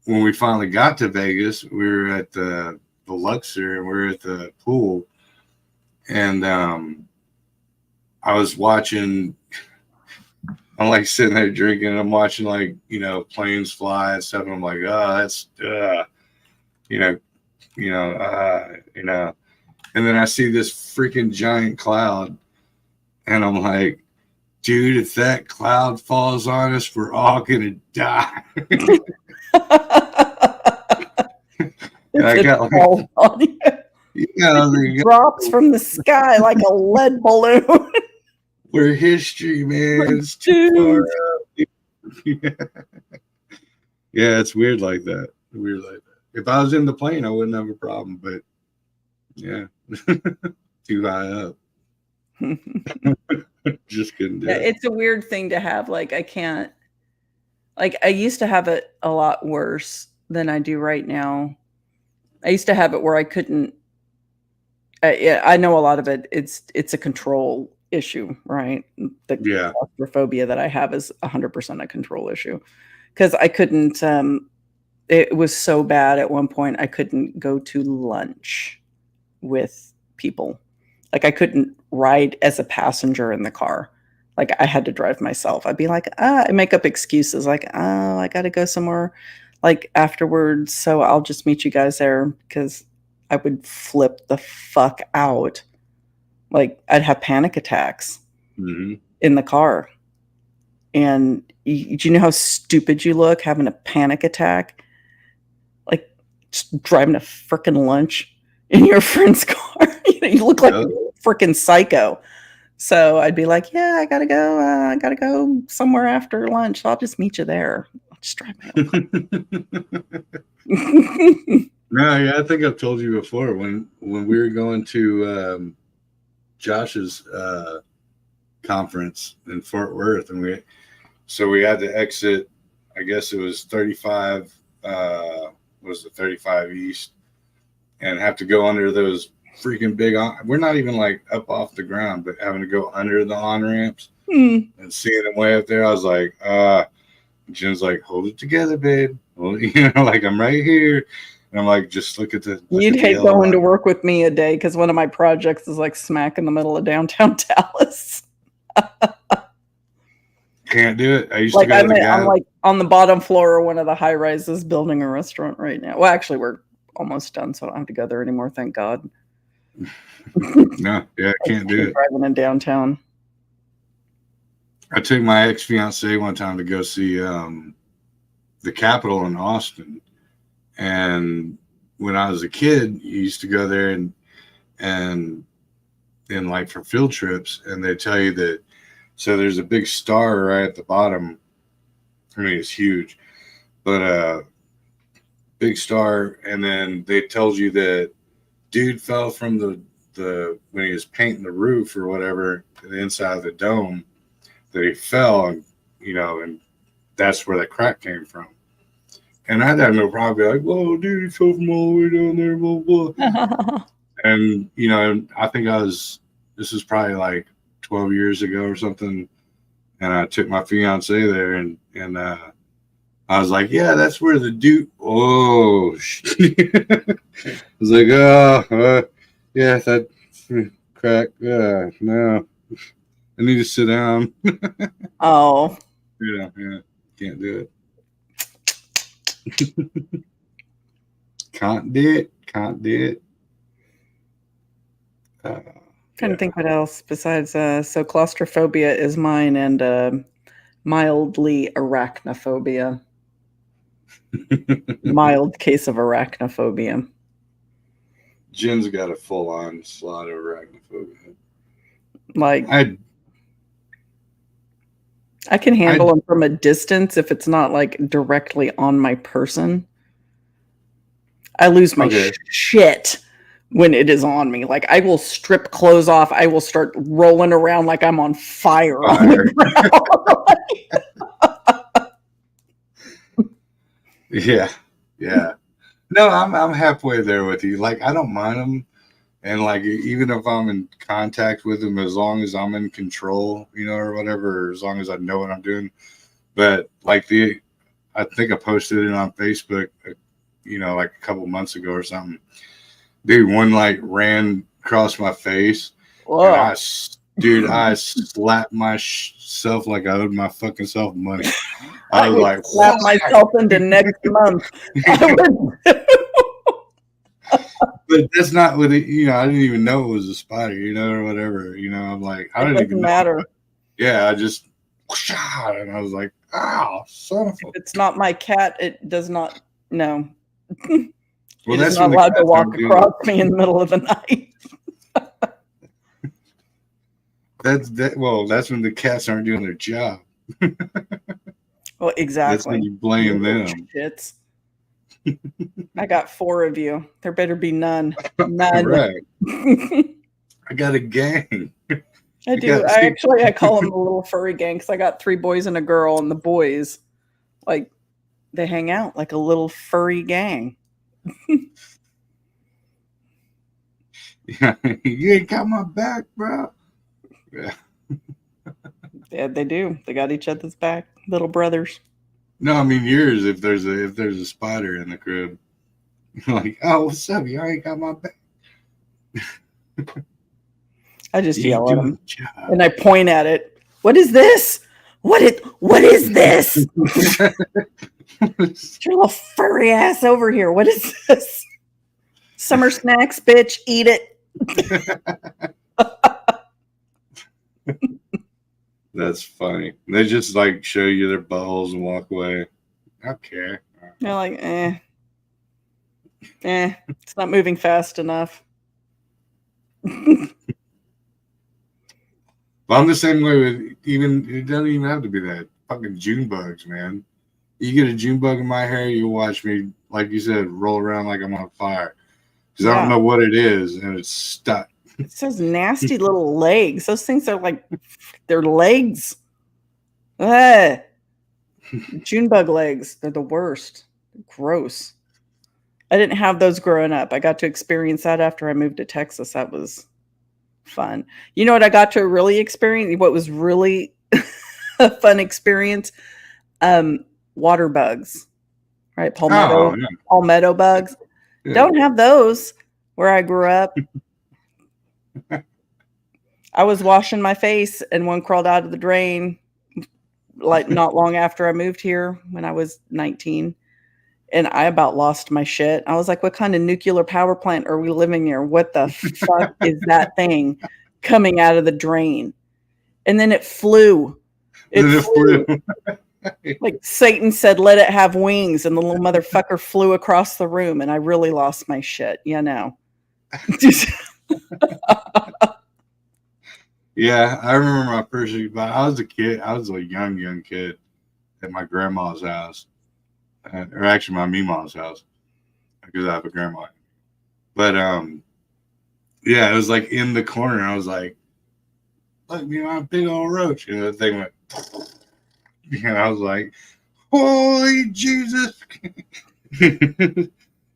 when we finally got to Vegas, we were at the Luxor, and we were at the pool, and I was watching. I'm like sitting there drinking, and I'm watching like, you know, planes fly and stuff. And I'm like, oh, that's, you know. And then I see this freaking giant cloud, and I'm like, dude, if that cloud falls on us, we're all gonna die. I got like, it drops from the sky like a lead balloon. We're history, man. It's too far out. Yeah, it's weird like that. If I was in the plane, I wouldn't have a problem, but yeah, too high up. Just couldn't do it. It's a weird thing to have. Like I can't. Like I used to have it a lot worse than I do right now. I used to have it where I couldn't. I know a lot of it. It's a control issue, right? The claustrophobia that I have is 100% a control issue, because I couldn't. It was so bad at one point I couldn't go to lunch with people. Like I couldn't ride as a passenger in the car. Like I had to drive myself. I'd be like, I make up excuses like, oh, I got to go somewhere like afterwards, so I'll just meet you guys there, because I would flip the fuck out. Like I'd have panic attacks in the car. And do you know how stupid you look having a panic attack? Like Just driving a frickin' lunch in your friend's car. You look like a frickin' psycho. So I'd be like, yeah, I gotta go somewhere after lunch. So I'll just meet you there. I'll just drive my own. No, yeah, I think I've told you before when we were going to Josh's conference in Fort Worth, and we had to exit. I guess it was 35. Was the 35 East, and have to go under those freaking big. We're not even like up off the ground, but having to go under the on ramps and seeing them way up there, I was like, Jen's like, hold it together, babe. Well, like I'm right here. And I'm like, just look at the. You'd hate going to work with me a day because one of my projects is like smack in the middle of downtown Dallas. Can't do it. I used to go to the guy. I'm like on the bottom floor of one of the high rises building a restaurant right now. Well, actually, we're almost done, so I don't have to go there anymore. Thank God. No, yeah, I can't do it. Driving in downtown. I took my ex-fiance one time to go see the Capitol in Austin. And when I was a kid, you used to go there and like for field trips, and they tell you that. So there's a big star right at the bottom. I mean, it's huge, but big star. And then they tells you that dude fell from the when he was painting the roof or whatever, the inside of the dome, that he fell, and and that's where that crack came from. And I'd have no problem being like, whoa, dude, he fell from all the way down there, blah, blah. And, I think this is probably like 12 years ago or something. And I took my fiance there and I was like, yeah, that's where the dude, oh, shit. I was like, yeah, that crack, no. I need to sit down. Oh. Yeah, can't do it. Can't do it. Trying to think what else besides so claustrophobia is mine, and mildly arachnophobia. Mild case of arachnophobia. Jen's got a full-on slot of arachnophobia. Like I can handle them from a distance if it's not like directly on my person. I lose my shit when it is on me. Like I will strip clothes off. I will start rolling around like I'm on fire. On the ground. Yeah. No, I'm halfway there with you. Like I don't mind them, and like even if I'm in contact with them, as long as I'm in control, or whatever, or as long as I know what I'm doing. But like I think I posted it on Facebook, like a couple months ago or something. Dude, one like ran across my face. Whoa. And I slapped myself like I owed my fucking self money. I was like, slap myself into next month. But that's not what it, I didn't even know it was a spider, or whatever. I'm like, I didn't even matter. Yeah, I just and I was like, oh, son of a. If it's not my cat, it does not. No. Well, that's not allowed to walk across me in the middle of the night. That's when the cats aren't doing their job. Well, exactly. That's when you blame them. Shits. I got 4 of you. There better be none. None. Right. I got a gang. I do. I call them the little furry gang because I got 3 boys and a girl, and the boys, like, they hang out like a little furry gang. Yeah, you ain't got my back, bro. Yeah. Yeah, they do. They got each other's back, little brothers. No, I mean yours. If there's a spider in the crib, you're like, oh, what's up? You ain't got my back. I just yell at them and I point at it. What is this? What is this? Get your little furry ass over here. What is this? Summer snacks, bitch. Eat it. That's funny. They just like show you their buttholes and walk away. Okay. They're like, eh. It's not moving fast enough. But I'm the same way with it doesn't even have to be that. Fucking June bugs, man. You get a June bug in my hair, you'll watch me, like you said, roll around like I'm on fire. Because I don't know what it is, and it's stuck. It's those nasty little legs. Those things are like, they're legs. June bug legs. They're the worst. Gross. I didn't have those growing up. I got to experience that after I moved to Texas. That was fun. You know what I got to really experience? What was really a fun experience? Water bugs, right? Palmetto bugs. Yeah. Don't have those where I grew up. I was washing my face and one crawled out of the drain like not long after I moved here when I was 19. And I about lost my shit. I was like, what kind of nuclear power plant are we living near? What the fuck is that thing coming out of the drain? And then it flew. It flew. Like Satan said, let it have wings. And the little motherfucker flew across the room. And I really lost my shit. You know. Yeah, I remember my first, I was a kid. I was a young kid at my grandma's house. Or actually my Meemaw's house, because I have a grandma. But yeah, it was like in the corner. I was like, look, a big old roach. And the thing went, and I was like, holy Jesus.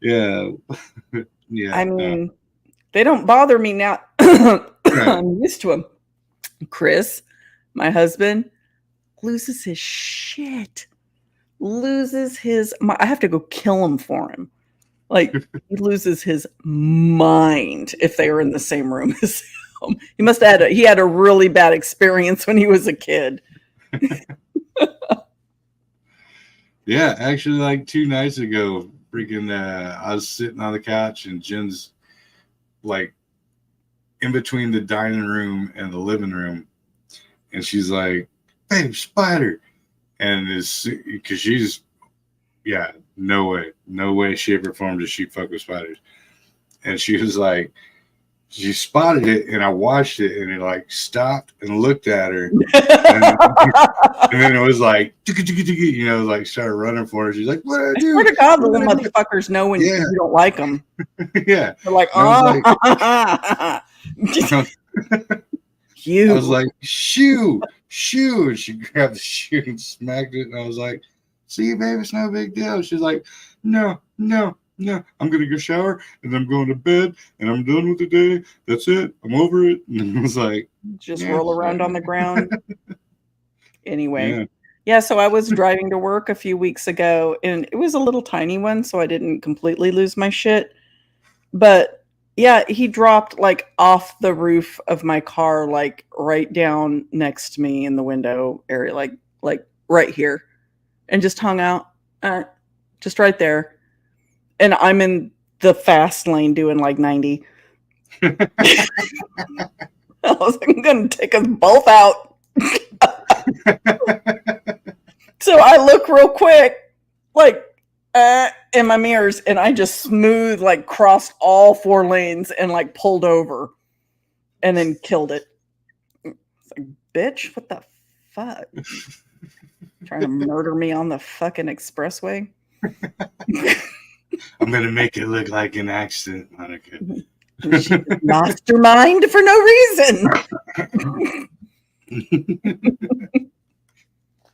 Yeah. Yeah. I mean, they don't bother me now. I'm used to them. Chris, my husband, loses his shit. I have to go kill him for him. Like, he loses his mind if they were in the same room as him. He had a really bad experience when he was a kid. Yeah, actually, like 2 nights ago, freaking, I was sitting on the couch and Jen's like in between the dining room and the living room, and she's like, "Babe, spider." And it's because she's, no way, shape, or form does she fuck with spiders. And she was like, she spotted it, and I watched it, and it like stopped and looked at her, and then it was like, like started running for her. She's like, "What did I do?" I swear to God, the little motherfuckers know when you don't like them. Yeah, they're like, I was like, shoo. And she grabbed the shoe and smacked it. And I was like, see, babe, it's no big deal. She's like, no. I'm going to go shower and I'm going to bed and I'm done with the day. That's it. I'm over it. And I was like, just roll around on the ground. Anyway. Yeah. So I was driving to work a few weeks ago and it was a little tiny one. So I didn't completely lose my shit. But yeah, he dropped like off the roof of my car, like right down next to me in the window area, like right here, and just hung out, just right there. And I'm in the fast lane doing like 90. I was like, I'm gonna take us both out. So I look real quick, like. In my mirrors, and I just like crossed all 4 lanes and like pulled over and then killed it. It's like, bitch, what the fuck? Trying to murder me on the fucking expressway? I'm gonna make it look like an accident, Monica. She lost her mind for no reason.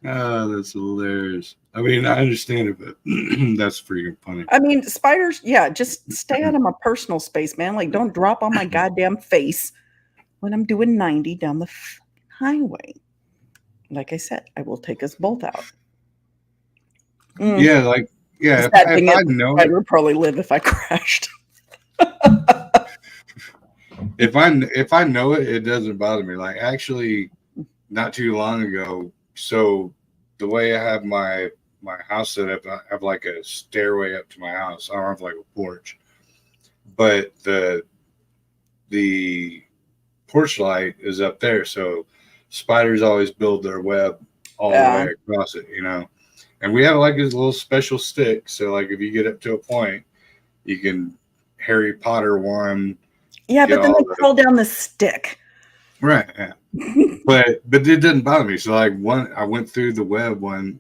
Oh, that's hilarious. I mean, I understand it, but that's freaking funny. I mean, spiders, just stay out of my personal space, man. Like, don't drop on my goddamn face when I'm doing 90 down the highway. Like I said, I will take us both out. Yeah, if I know I would probably live if I crashed. If I know it, it doesn't bother me. Like, actually, not too long ago, so the way I have my house set up, I have like a stairway up to my house. I don't have like a porch, but the porch light is up there, so spiders always build their web all the way across it, And we have like this little special stick, so like if you get up to a point, You can Harry Potter one. Yeah, get but then all they the- crawl down the stick. Right. Yeah. But it didn't bother me. So like I went through the web one,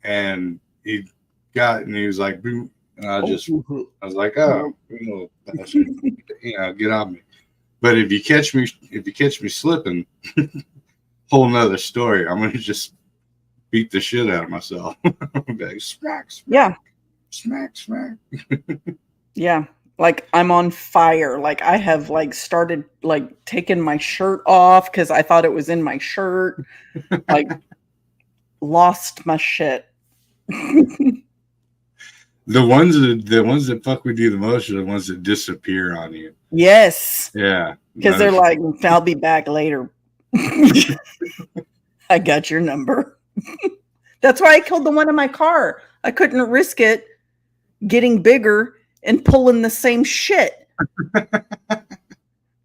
and he was like, boom, and I was like, oh, you know, bastard. Get off me. But if you catch me slipping, whole nother story. I'm gonna just beat the shit out of myself. Like, smack, Yeah. smack, smack. Yeah. Like I'm on fire. Like I have like started like taking my shirt off because I thought it was in my shirt. Like lost my shit. The ones that fuck with you the most are the ones that disappear on you. Yes. Yeah. Because they're like, I'll be back later. I got your number. That's why I killed the one in my car. I couldn't risk it getting bigger and pulling the same shit.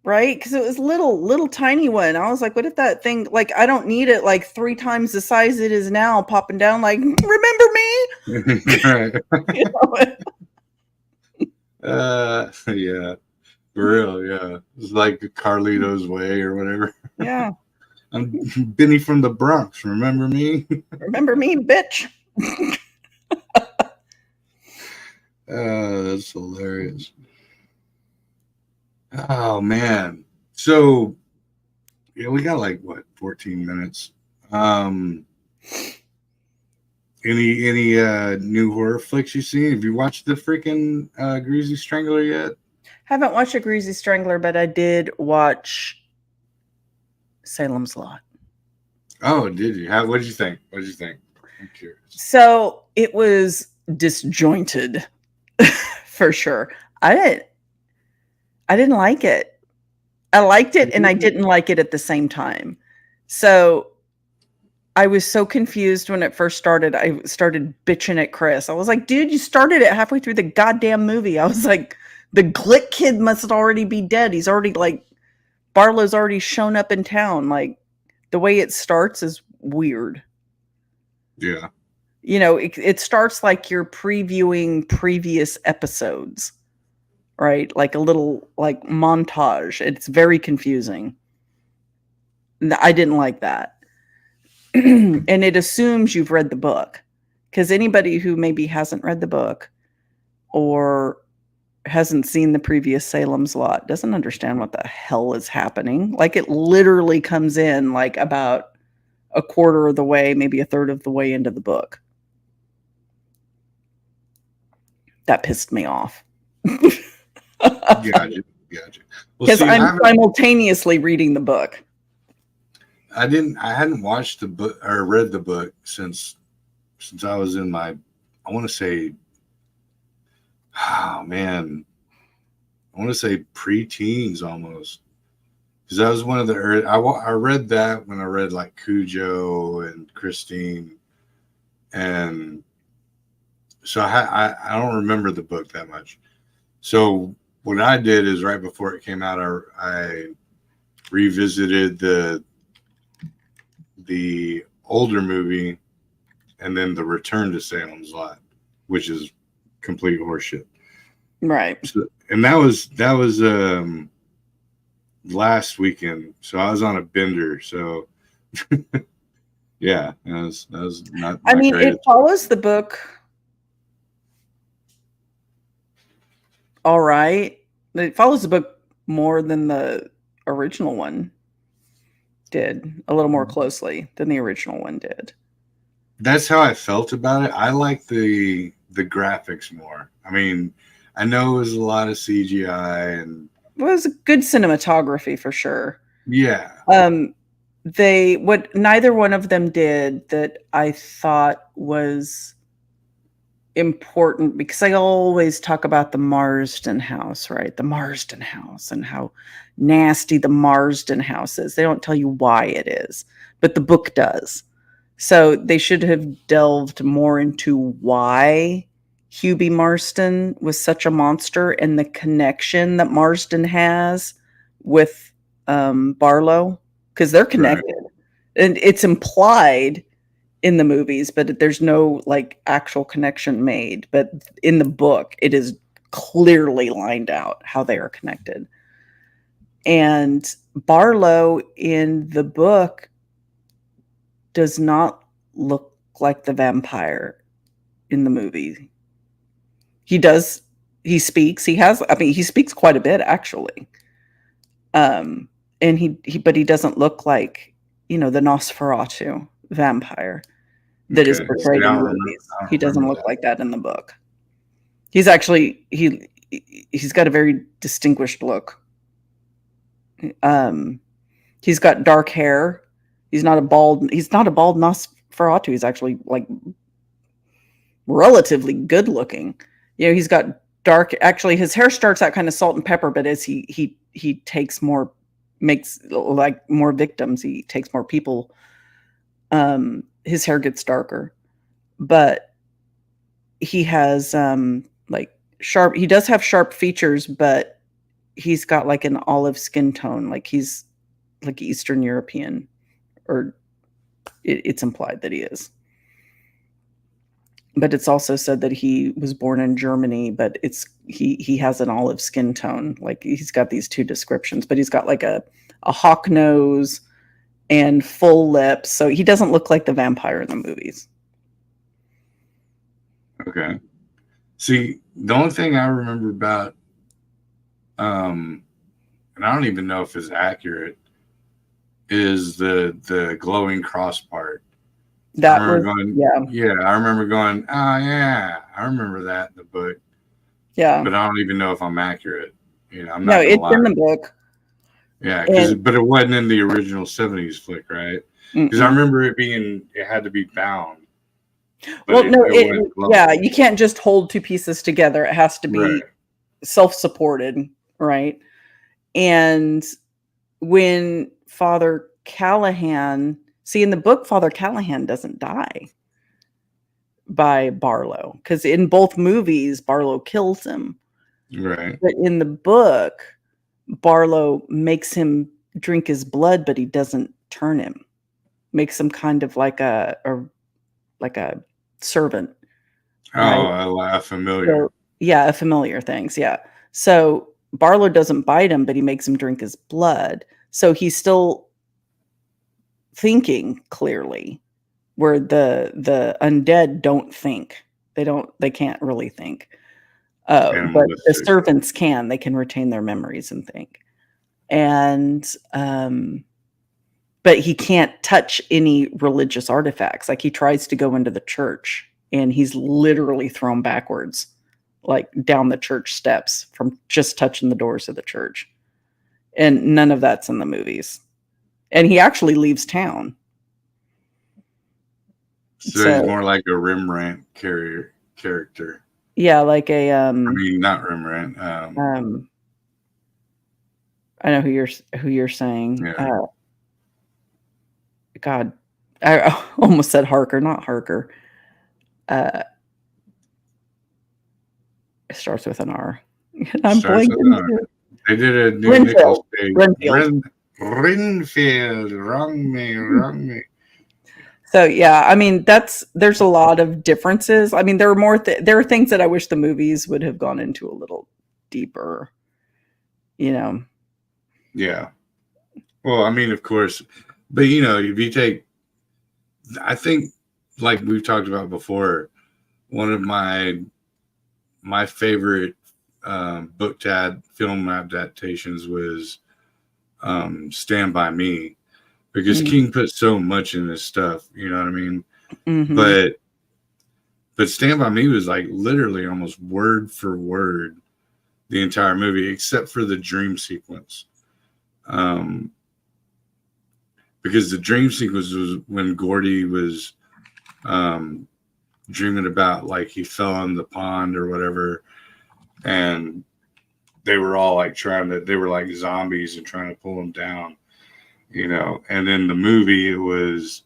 Right? Because it was little tiny one. I was like, what if that thing, like, I don't need it like 3 times the size it is now, popping down like, remember me? Right. You know? Yeah. For real, yeah. It's like Carlito's Way or whatever. Yeah. I'm Benny from the Bronx. Remember me? Remember me, bitch. That's hilarious. Oh man. So yeah, we got like what 14 minutes. Any new horror flicks you seen? Have you watched the freaking Greasy Strangler yet? Haven't watched A Greasy Strangler, but I did watch Salem's Lot. Oh, did you? What did you think? What did you think? I'm curious. So it was disjointed for sure. I didn't like it. I liked it and I didn't like it at the same time. So I was so confused when it first started. I started bitching at Chris. I was like, dude, you started it halfway through the goddamn movie. I was like, the Glick kid must already be dead. He's already like, Barlow's already shown up in town. Like the way it starts is weird. Yeah. You know, it starts like you're previewing previous episodes, right? Like a little like montage. It's very confusing. I didn't like that. And it assumes you've read the book, because anybody who maybe hasn't read the book or hasn't seen the previous Salem's Lot doesn't understand what the hell is happening. Like it literally comes in like about a quarter of the way, maybe a third of the way into the book. That pissed me off. Gotcha. Because I'm simultaneously reading the book. I hadn't watched the book or read the book since I was in my, I want to say, oh man, I want to say pre-teens almost, because that was one of the early, I read that when I read like Cujo and Christine, and so I don't remember the book that much. So what I did is right before it came out, I revisited the older movie and then the Return to Salem's Lot, which is complete horseshit. Right. So, and that was last weekend. So I was on a bender. So yeah, that was not. I mean, it follows the book all right. It follows the book more than the original one did, a little more closely than the original one did. That's how I felt about it. I like the graphics more. I mean, I know it was a lot of CGI and it was a good cinematography for sure. Yeah. What neither one of them did that I thought was important, because I always talk about the Marsden house, right? The Marsden house and how nasty the Marsden house is. They don't tell you why it is, but the book does. So they should have delved more into why Hubie Marsden was such a monster and the connection that Marsden has with Barlow, because they're connected. Right. And it's implied in the movies, but there's no like actual connection made. But in the book, it is clearly lined out how they are connected. And Barlow in the book does not look like the vampire in the movie. He does, he speaks, he speaks quite a bit actually. And but he doesn't look like, the Nosferatu vampire that is portrayed in the movies. He doesn't look like that in the book. He's actually, he's got a very distinguished look. He's got dark hair. He's not a bald Nosferatu. He's actually like relatively good looking. He's got dark, actually his hair starts out kind of salt and pepper, but as he takes more, makes like more victims, he takes more people, his hair gets darker. But he has he does have sharp features, but he's got like an olive skin tone, like he's like Eastern European, or it's implied that he is. But it's also said that he was born in Germany, but he has an olive skin tone. Like he's got these two descriptions, but he's got like a hawk nose and full lips. So he doesn't look like the vampire in the movies. Okay. See, the only thing I remember about, and I don't even know if it's accurate, is the glowing cross part. I remember going, oh yeah, I remember that in the book. Yeah. But I don't even know if I'm accurate. I'm not. No, it's lie. in the book. Yeah, but it wasn't in the original 70s flick, right? Because I remember it had to be bound. Well, you can't just hold two pieces together. It has to be self-supported, right? And when Father Callahan, in the book, Father Callahan doesn't die by Barlow, because in both movies, Barlow kills him. Right. But in the book, Barlow makes him drink his blood, but he doesn't turn him. Makes him kind of like a servant. Right? A familiar. A familiar, thanks. Yeah. So Barlow doesn't bite him, but he makes him drink his blood. So he's still thinking clearly, where the undead don't think. They can't really think. But the servants can. They can retain their memories and think. And but he can't touch any religious artifacts. Like he tries to go into the church and he's literally thrown backwards, like down the church steps from just touching the doors of the church. And none of that's in the movies. And he actually leaves town. So he's more like a Rembrandt character. Yeah, like a not Rembrandt. I know who you're saying. Yeah. God, I almost said Harker, not Harker. It starts with an R. I'm blanking. They did a new Renfield. Renfield. Wrong me. So yeah, I mean there's a lot of differences. I mean there are more. There are things that I wish the movies would have gone into a little deeper. Yeah. Well, I mean, of course, but if you take, I think, like we've talked about before, one of my favorite book film adaptations was Stand By Me, because King put so much in this stuff, you know what I mean? Mm-hmm. But Stand By Me was like literally almost word for word the entire movie, except for the dream sequence. Because the dream sequence was when Gordy was dreaming about, like, he fell in the pond or whatever, and they were all like they were like zombies and trying to pull him down, and in the movie it was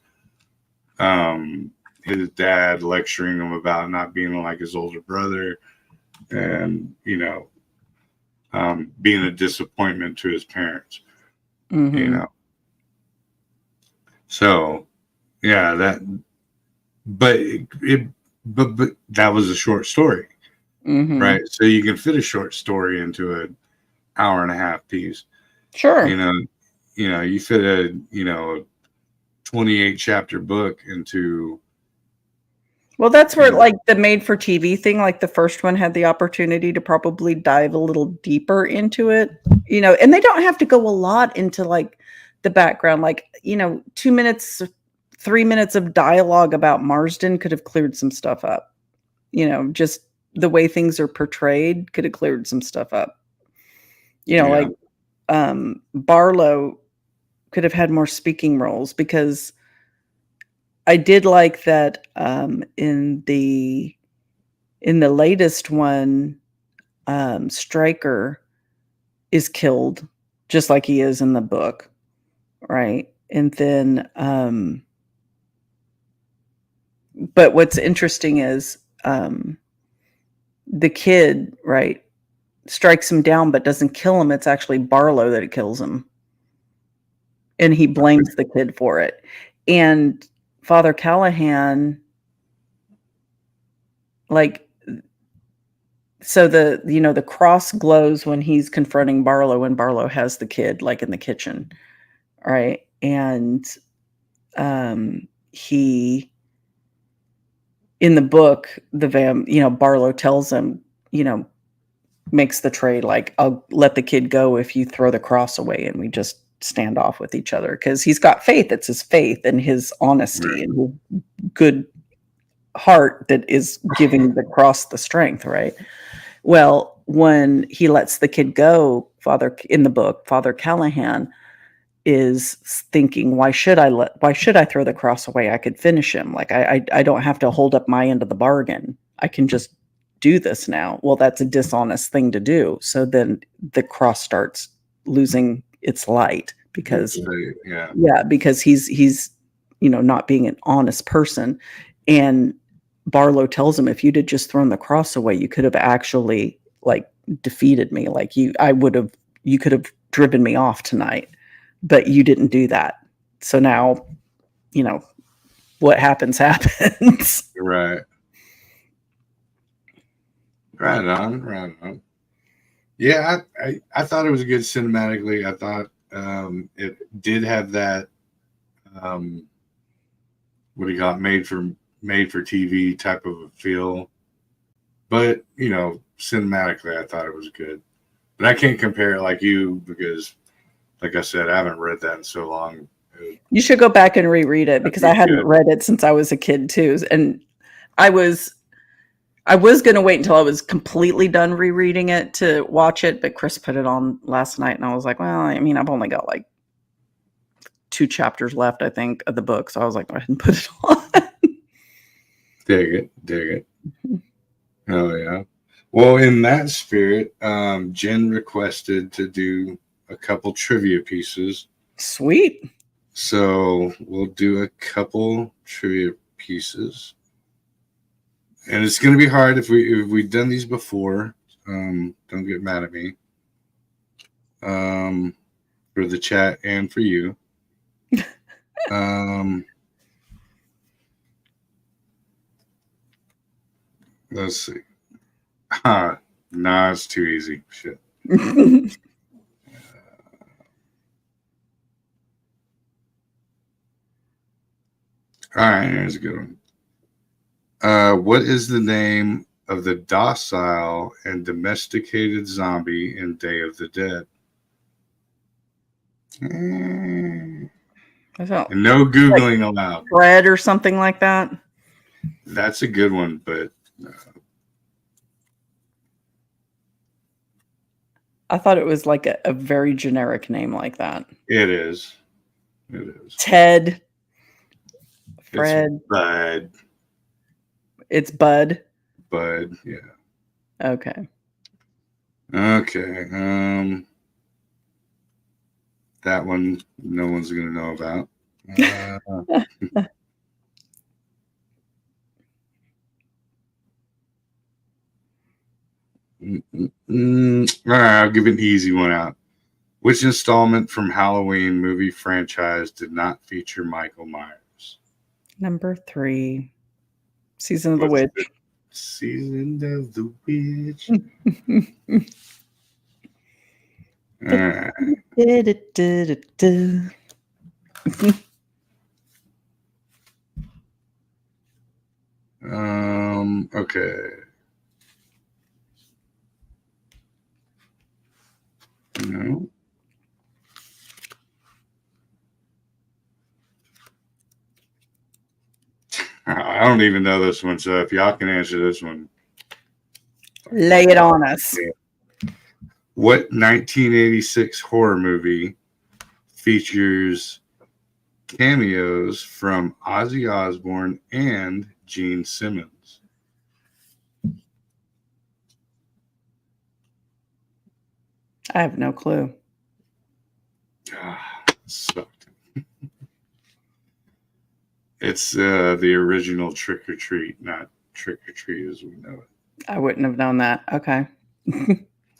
his dad lecturing him about not being like his older brother, and being a disappointment to his parents. So yeah, but that was a short story. Mm-hmm. right? So you can fit a short story into an hour and a half piece. Sure. You fit a 28 chapter book into. Well, that's where like the made for TV thing, like the first one had the opportunity to probably dive a little deeper into it, and they don't have to go a lot into like the background, like, 2 minutes, 3 minutes of dialogue about Marsden could have cleared some stuff up. Just the way things are portrayed could have cleared some stuff up. Like Barlow could have had more speaking roles, because I did like that in the latest one, Stryker is killed just like he is in the book, right? And then but what's interesting is the kid, right, strikes him down but doesn't kill him. It's actually Barlow that kills him. And he blames the kid for it. And Father Callahan, like, so the cross glows when he's confronting Barlow, when Barlow has the kid, like, in the kitchen, right? And he, in the book, Barlow tells him, makes the trade, like, I'll let the kid go if you throw the cross away and we just stand off with each other, because he's got faith. It's his faith and his honesty and his good heart that is giving the cross the strength, right? Well, when he lets the kid go, in the book, Father Callahan is thinking, why should I throw the cross away? I could finish him. Like, I don't have to hold up my end of the bargain. I can just do this now. Well, that's a dishonest thing to do. So then the cross starts losing its light, because because he's not being an honest person. And Barlow tells him, if you'd have just thrown the cross away, you could have actually, like, defeated me. Like, you could have driven me off tonight, but you didn't do that. So now, what happens. Right. Right on. Yeah, I thought it was good cinematically. I thought it did have that what do you got, made for TV type of a feel. But, cinematically I thought it was good. But I can't compare it like you, because like I said, I haven't read that in so long. You should go back and reread it, because I hadn't read it since I was a kid too. And I was going to wait until I was completely done rereading it to watch it, but Chris put it on last night and I was like, well, I mean, I've only got like 2 chapters left, I think, of the book. So I was like, go ahead and put it on. Dig it. Oh yeah. Well, in that spirit, Jen requested to do a couple trivia pieces. Sweet. So we'll do a couple trivia pieces. And it's going to be hard if we've done these before. Don't get mad at me. For the chat and for you. Let's see. Nah, it's too easy. Shit. All right, here's a good one. What is the name of the docile and domesticated zombie in Day of the Dead? And no Googling allowed. Bread or something like that? That's a good one, but... I thought it was like a very generic name like that. It is. Ted. Fred. It's Bud. It's Bud. Bud, yeah. Okay. That one no one's gonna know about. All right, I'll give an easy one out. Which installment from Halloween movie franchise did not feature Michael Myers? Number 3. Season of the Witch. Season of the Witch. Alright. Okay. No. I don't even know this one, so if y'all can answer this one. Lay it on us. What 1986 horror movie features cameos from Ozzy Osbourne and Gene Simmons? I have no clue. Sucked. It's the original Trick or Treat, not Trick or Treat as we know it. I wouldn't have known that. Okay.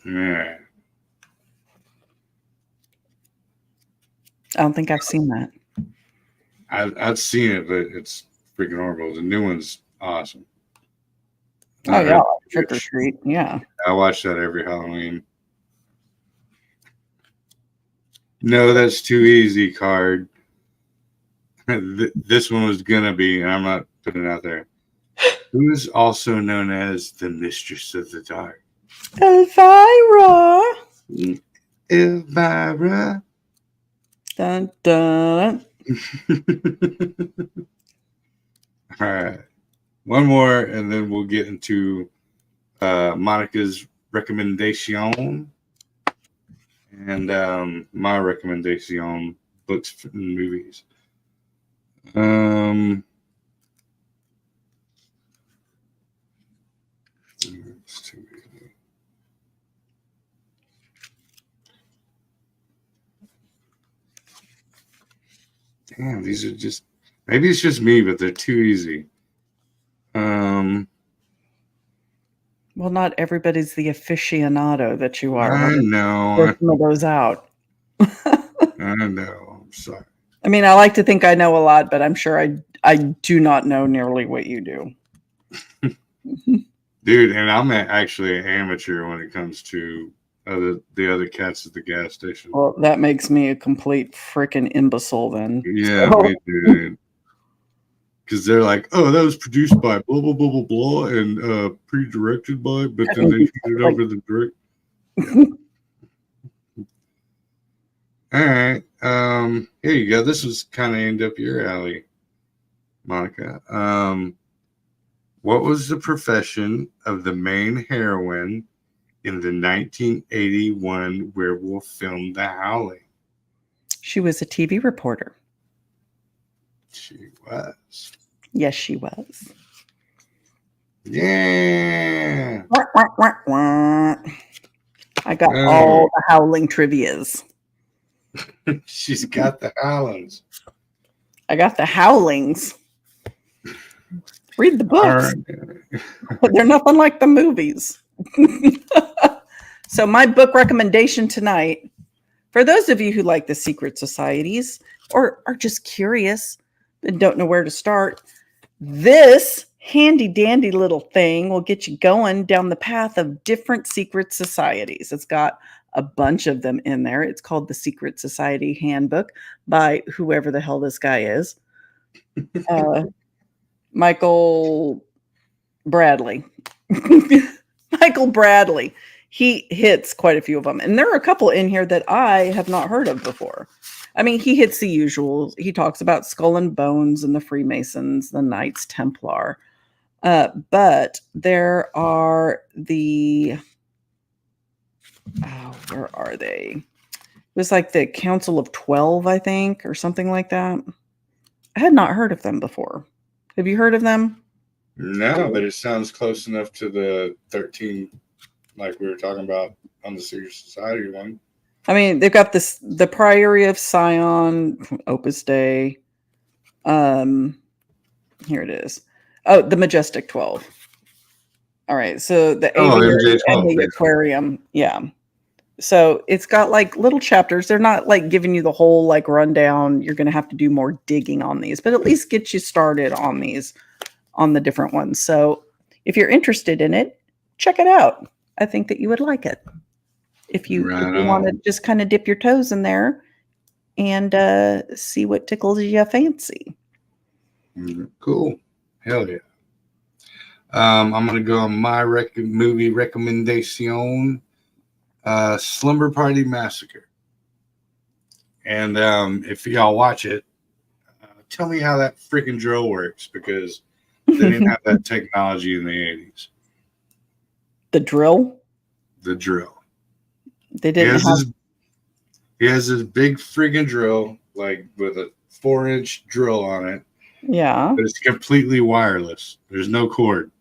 Yeah. I don't think I've seen that. I've seen it, but it's freaking horrible. The new one's awesome. Oh, yeah. Trick or Treat. Yeah. I watch that every Halloween. No, that's too easy, card. This one was going to be, and I'm not putting it out there. Who is also known as the Mistress of the Dark? Elvira. Elvira. Dun, dun. All right. One more, and then we'll get into Monica's recommendation and my recommendation, books and movies. Damn, these are just, maybe it's just me, but they're too easy. Well, not everybody's the aficionado that you are. I know. Get some of those out. I know. I'm sorry. I mean, I like to think I know a lot, but I'm sure I do not know nearly what you do. Dude, and I'm actually an amateur when it comes to the other cats at the gas station. Well, that makes me a complete freaking imbecile then. Yeah, me too. Because they're like, oh, that was produced by blah, blah, blah, blah, blah, and pre-directed by, but then they shoot it over the direct. All right. Here you go. This was kind of aimed up your alley, Monica. What was the profession of the main heroine in the 1981 werewolf film The Howling? She was a TV reporter. She was. Yes, she was. Yeah. Wah, wah, wah, wah. I got all the Howling trivias. She's got the Howlings. I got the Howlings. Read the books. But they're nothing like the movies. So my book recommendation tonight, for those of you who like the secret societies or are just curious and don't know where to start, this handy dandy little thing will get you going down the path of different secret societies. It's got a bunch of them in there. It's called the Secret Society Handbook by whoever the hell this guy is. Michael Bradley. Michael Bradley. He hits quite a few of them. And there are a couple in here that I have not heard of before. I mean, he hits the usual. He talks about Skull and Bones and the Freemasons, the Knights Templar. But there are where are they? It was like the Council of 12, I think, or something like that. I had not heard of them before. Have you heard of them? No, but it sounds close enough to the 13, like we were talking about on the Secret Society one. I mean, they've got the Priory of Sion, Opus Dei. Here it is. Oh, the Majestic 12. All right, so the Aviary and the Aquarium. Yeah. So it's got like little chapters. They're not like giving you the whole like rundown. You're going to have to do more digging on these, but at least get you started on these, on the different ones. So if you're interested in it, check it out. I think that you would like it. If you want to just kind of dip your toes in there and see what tickles your fancy. Cool. Hell yeah. I'm going to go on my movie recommendation, Slumber Party Massacre. And if y'all watch it, tell me how that freaking drill works, because they didn't have that technology in the 80s. The drill? The drill. They didn't He has this big freaking drill, like with a 4-inch drill on it. Yeah. But it's completely wireless. There's no cord.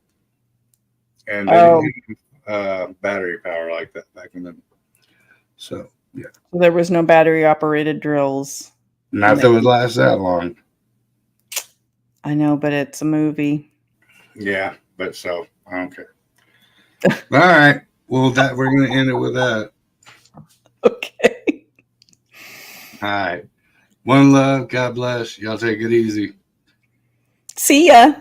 And they didn't have battery power like that back in the day. So, yeah. There was no battery operated drills. Not that would last that long. I know, but it's a movie. Yeah, but so I don't care. All right. Well, we're going to end it with that. Okay. All right. One love. God bless. Y'all take it easy. See ya.